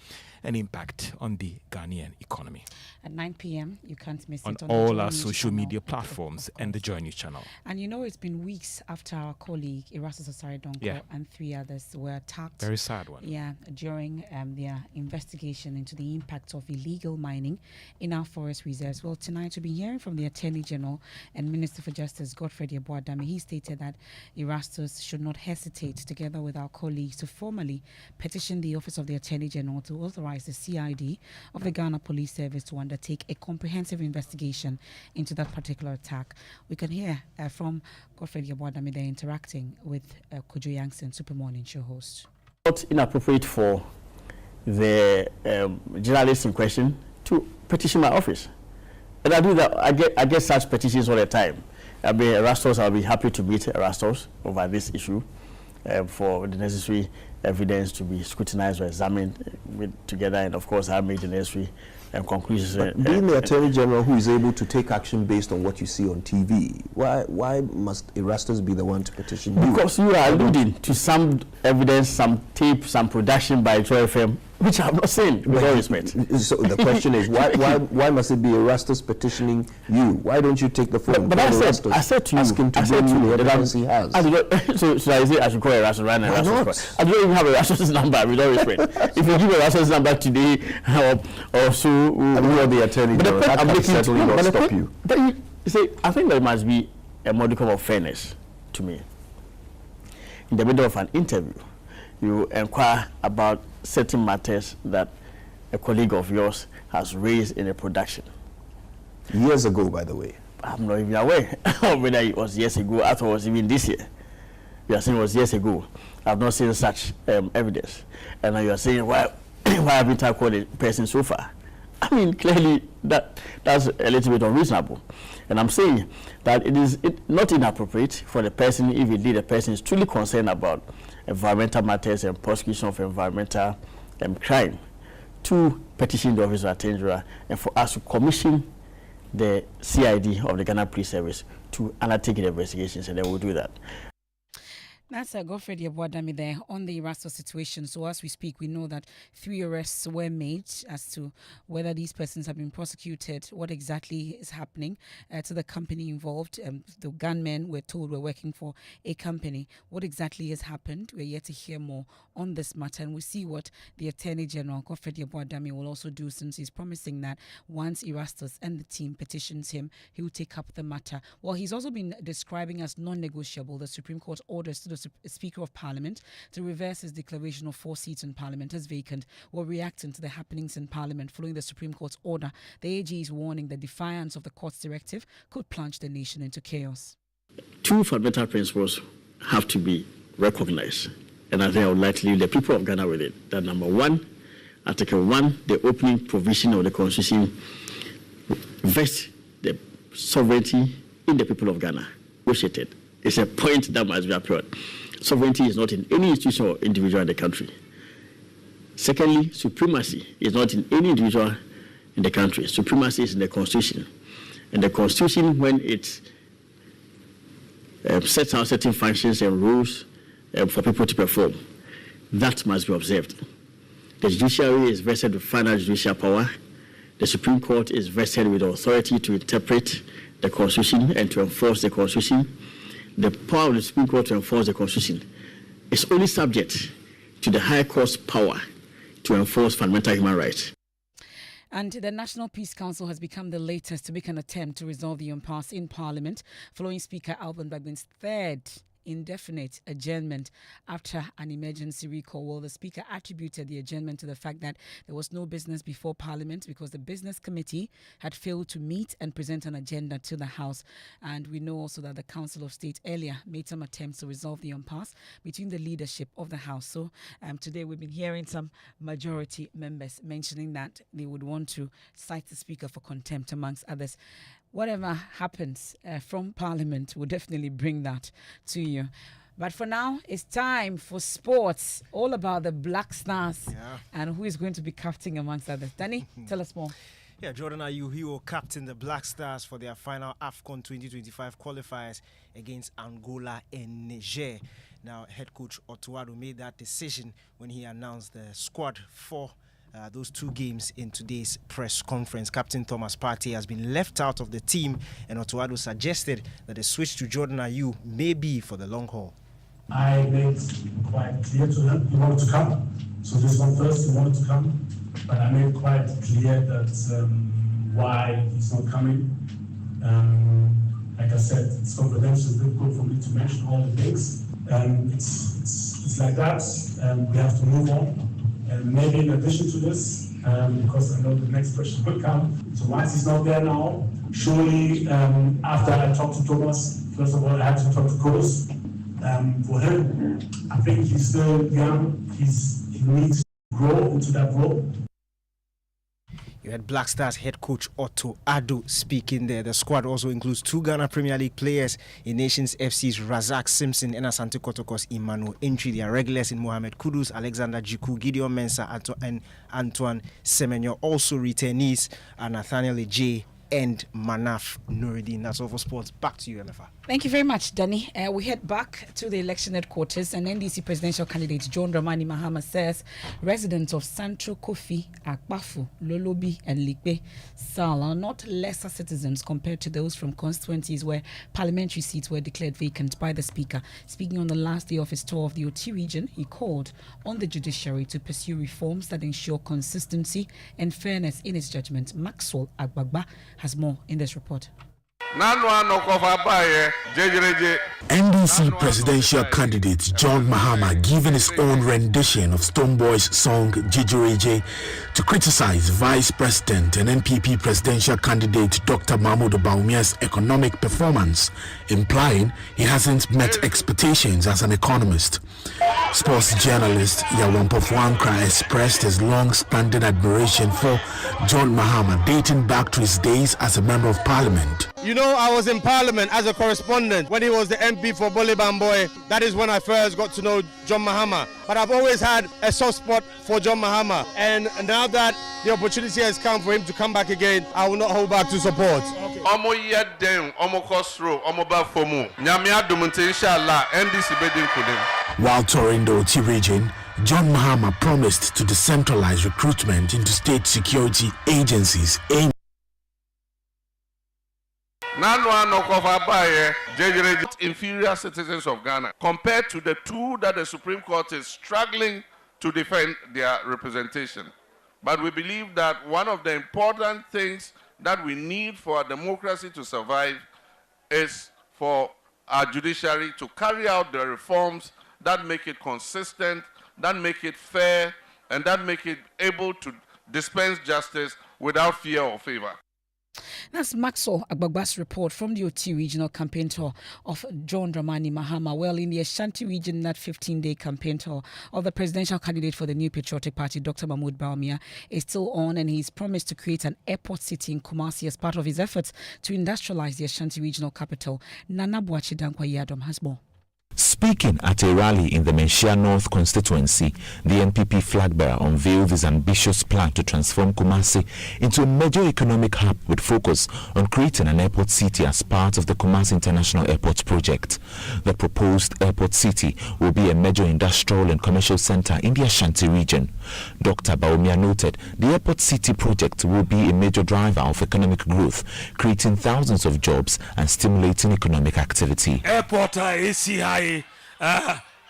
and impact on the Ghanaian economy. At 9 p.m., you can't miss on it on all our social media platforms and the Joy News channel. And you know, it's been weeks after our colleague Erastus Osari-Donko and 3 others were attacked. Very sad one. Yeah, during their investigation into the impact of illegal mining in our forest reserves. Well, tonight we'll be hearing from the Attorney General and Minister for Justice, Godfrey Yeboah-Dame. He stated that Erastus should not hesitate, together with our colleagues, to formally petition the Office of the Attorney General to authorize the CID of the Ghana Police Service to undertake a comprehensive investigation into that particular attack. We can hear from Godfrey Yeboah-Dame there interacting with Kojo Yankson, Super Morning Show host. Not inappropriate for the journalist in question to petition my office. And I do that. I get such petitions all the time. I'll be happy to meet Erastus over this issue for the necessary evidence to be scrutinized or examined together, and of course I made the necessary conclusions. Being the Attorney General who is able to take action based on what you see on TV, why must Erastus be the one to petition you? Because you are alluding to some evidence, some tape, some production by Joy FM, which I have not seen, with all respect. So the question is, why must it be Erastus petitioning you? Why don't you take the phone? But I said to you, ask him to bring you the evidence he has. So I say I should call Erastus right now? Why not? I don't even have Erastus' number, with all respect. If you give Erastus' number today or so, who are the Attorney General? That can certainly not stop you. You see, I think there must be a modicum of fairness to me. In the middle of an interview, you inquire about certain matters that a colleague of yours has raised in a production. Years ago, by the way. I'm not even aware whether it was years ago. I thought it was even this year. You are saying it was years ago. I've not seen such evidence. And now you are saying, why haven't I called the person so far? I mean, clearly that's a little bit unreasonable. And I'm saying that it is not inappropriate for the person, if indeed the person is truly concerned about environmental matters and prosecution of environmental crime, to petition the Office of Attorney General and for us to commission the CID of the Ghana Police Service to undertake the investigations, and then we'll do that. That's Godfrey Yeboah-Dame there on the Erastus situation. So as we speak, we know that 3 arrests were made as to whether these persons have been prosecuted, what exactly is happening to the company involved. The gunmen, we're told, were working for a company. What exactly has happened? We're yet to hear more on this matter, and we see what the Attorney General, Godfrey Yeboah-Dame, will also do, since he's promising that once Erastus and the team petitions him, he will take up the matter. Well, he's also been describing as non-negotiable the Supreme Court orders to the Speaker of Parliament to reverse his declaration of 4 seats in Parliament as vacant, while reacting to the happenings in Parliament following the Supreme Court's order. The AG is warning that defiance of the court's directive could plunge the nation into chaos. 2 fundamental principles have to be recognized, and I think I would like to leave the people of Ghana with it. That number 1, Article 1, the opening provision of the Constitution vests the sovereignty in the people of Ghana, which it did. It's a point that must be applauded. Sovereignty is not in any institution or individual in the country. Secondly, supremacy is not in any individual in the country. Supremacy is in the Constitution. And the Constitution, when it sets out certain functions and rules for people to perform, that must be observed. The judiciary is vested with final judicial power. The Supreme Court is vested with authority to interpret the Constitution and to enforce the Constitution. the power of the Supreme Court to enforce the Constitution is only subject to the High Court's power to enforce fundamental human rights. And the National Peace Council has become the latest to make an attempt to resolve the impasse in Parliament following Speaker Alban Bagbin's third indefinite adjournment after an emergency recall. Well, the Speaker attributed the adjournment to the fact that there was no business before Parliament because the Business Committee had failed to meet and present an agenda to the House. And we know also that the Council of State earlier made some attempts to resolve the impasse between the leadership of the House. So today we've been hearing some majority members mentioning that they would want to cite the Speaker for contempt, amongst others. Whatever happens from Parliament, we'll definitely bring that to you. But for now, it's time for sports, all about the Black Stars and who is going to be captaining amongst others. Danny, tell us more. Yeah, Jordan Ayew, he will captain the Black Stars for their final AFCON 2025 qualifiers against Angola and Niger. Now, head coach Otuado made that decision when he announced the squad for those two games in today's press conference. Captain Thomas Partey has been left out of the team, and Otuado suggested that the switch to Jordan Ayew may be for the long haul. I made quite clear to him he wanted to come. So this one first, he wanted to come, but I made quite clear that why he's not coming. Like I said, it's confidential. It's difficult for me to mention all the things. It's like that. We have to move on. And maybe in addition to this, because I know the next question will come. So once he's not there now, surely after I talked to Thomas, first of all, I had to talk to Kojo. For him, I think he's still young. He needs to grow into that role. You had Black Stars head coach Otuado speaking there. The squad also includes two Ghana Premier League players in Nations FC's Razak Simpson and Asante Kotoko's Emmanuel Entry. They are regulars in Mohamed Kudus, Alexander Jiku, Gideon Mensah, and Antoine Semenyo. Also returnees are Nathaniel Ejay and Manaf Nuruddin. That's all for sports. Back to you, Emefa. Thank you very much, Danny. We head back to the election headquarters, and NDC presidential candidate John Dramani Mahama says residents of Central Kofi, Akpafu, Lolobi, and Likpe Sal are not lesser citizens compared to those from constituencies where parliamentary seats were declared vacant by the Speaker. Speaking on the last day of his tour of the OT region, he called on the judiciary to pursue reforms that ensure consistency and fairness in its judgment. Maxwell Agbagba has more in this report. NDC presidential candidate John Mahama giving his own rendition of Stoneboy's song Jijireje to criticize Vice President and NPP presidential candidate Dr. Mahmoud Bawumia's economic performance, implying he hasn't met expectations as an economist. Sports journalist Yawampo Fuankra expressed his long-standing admiration for John Mahama dating back to his days as a member of parliament. You know, I was in Parliament as a correspondent when he was the MP for Bole Bamboy. That is when I first got to know John Mahama. But I've always had a soft spot for John Mahama. And now that the opportunity has come for him to come back again, I will not hold back to support. While touring the OT region, John Mahama promised to decentralize recruitment into state security agencies aimed inferior citizens of Ghana compared to the two that the Supreme Court is struggling to defend their representation. But we believe that one of the important things that we need for our democracy to survive is for our judiciary to carry out the reforms that make it consistent, that make it fair, and that make it able to dispense justice without fear or favor. That's Maxwell Agbagba's report from the OT regional campaign tour of John Dramani Mahama. Well, in the Ashanti region, that 15-day campaign tour of the presidential candidate for the New Patriotic Party, Dr. Mahmoud Bawumia, is still on, and he's promised to create an airport city in Kumasi as part of his efforts to industrialize the Ashanti regional capital. Nana Boachi Dankwa Yadom has more. Speaking at a rally in the Mensah North constituency, the NPP flag bearer unveiled his ambitious plan to transform Kumasi into a major economic hub with focus on creating an airport city as part of the Kumasi International Airport project. The proposed airport city will be a major industrial and commercial center in the Ashanti region. Dr. Baumia noted the airport city project will be a major driver of economic growth, creating thousands of jobs and stimulating economic activity. Airport ACI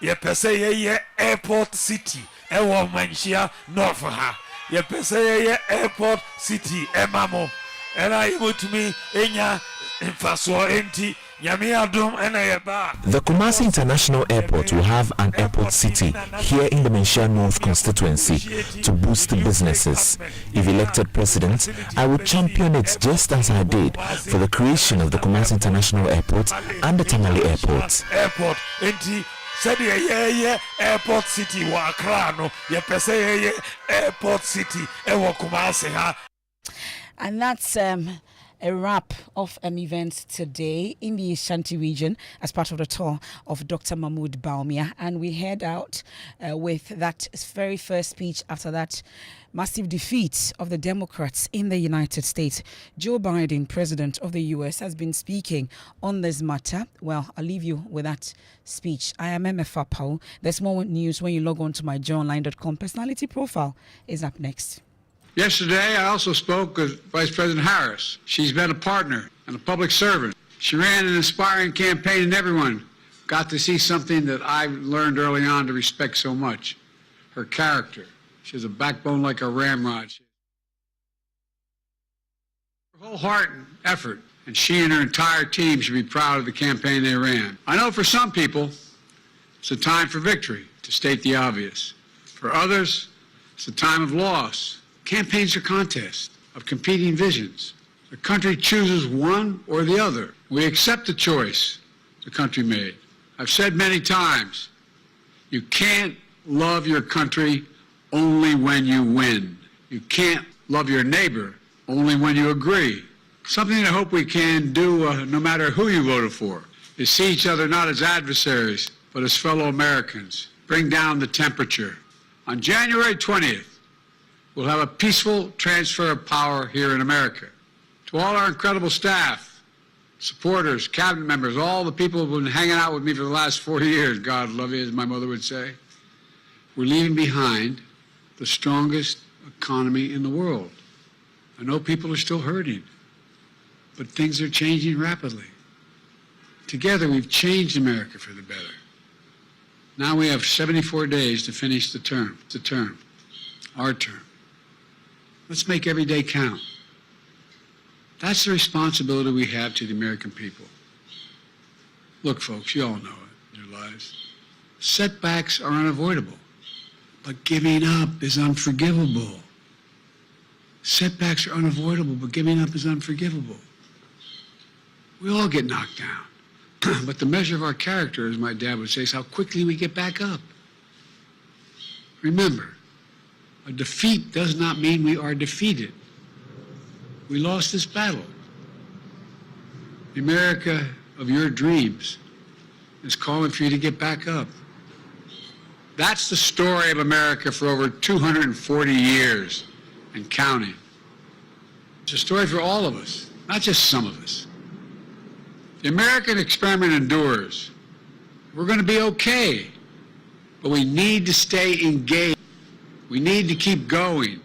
ye pese ye airport city e wo Mensah North ha ye pese ye airport city emamo era imutumi enya infraso enti nyame adom ena ye ba. The Kumasi International Airport will have an airport city here in the Mensah North constituency to boost businesses. If elected president, I would champion it just as I did for the creation of the Kumasi International Airport and the Tamale Airport. Airport enti said ye airport city wa Accra no ye pese ye airport city e wo Kumasi ha. And that's a wrap of an event today in the Ashanti region as part of the tour of Dr. Mahmoud Baumia. And we head out with that very first speech after that massive defeat of the Democrats in the United States. Joe Biden, president of the US, has been speaking on this matter. Well, I'll leave you with that speech. I am Emefa Apawu. There's more news when you log on to my joeonline.com. Personality profile is up next. Yesterday, I also spoke with Vice President Harris. She's been a partner and a public servant. She ran an inspiring campaign, and everyone got to see something that I learned early on to respect so much, her character. She has a backbone like a ramrod. Her whole heart and effort, and she and her entire team should be proud of the campaign they ran. I know for some people, it's a time for victory, to state the obvious. For others, it's a time of loss. Campaigns are contests of competing visions. The country chooses one or the other. We accept the choice the country made. I've said many times, you can't love your country only when you win. You can't love your neighbor only when you agree. Something I hope we can do no matter who you voted for is see each other not as adversaries, but as fellow Americans. Bring down the temperature. On January 20th, we'll have a peaceful transfer of power here in America. To all our incredible staff, supporters, cabinet members, all the people who've been hanging out with me for the last 40 years, God love you, as my mother would say, we're leaving behind the strongest economy in the world. I know people are still hurting, but things are changing rapidly. Together, we've changed America for the better. Now we have 74 days to finish the term, our term. Let's make every day count. That's the responsibility we have to the American people. Look, folks, you all know it in your lives. Setbacks are unavoidable, but giving up is unforgivable. Setbacks are unavoidable, but giving up is unforgivable. We all get knocked down, but the measure of our character, as my dad would say, is how quickly we get back up. Remember, a defeat does not mean we are defeated. We lost this battle. The America of your dreams is calling for you to get back up. That's the story of America for over 240 years and counting. It's a story for all of us, not just some of us. The American experiment endures. We're going to be okay, but we need to stay engaged. We need to keep going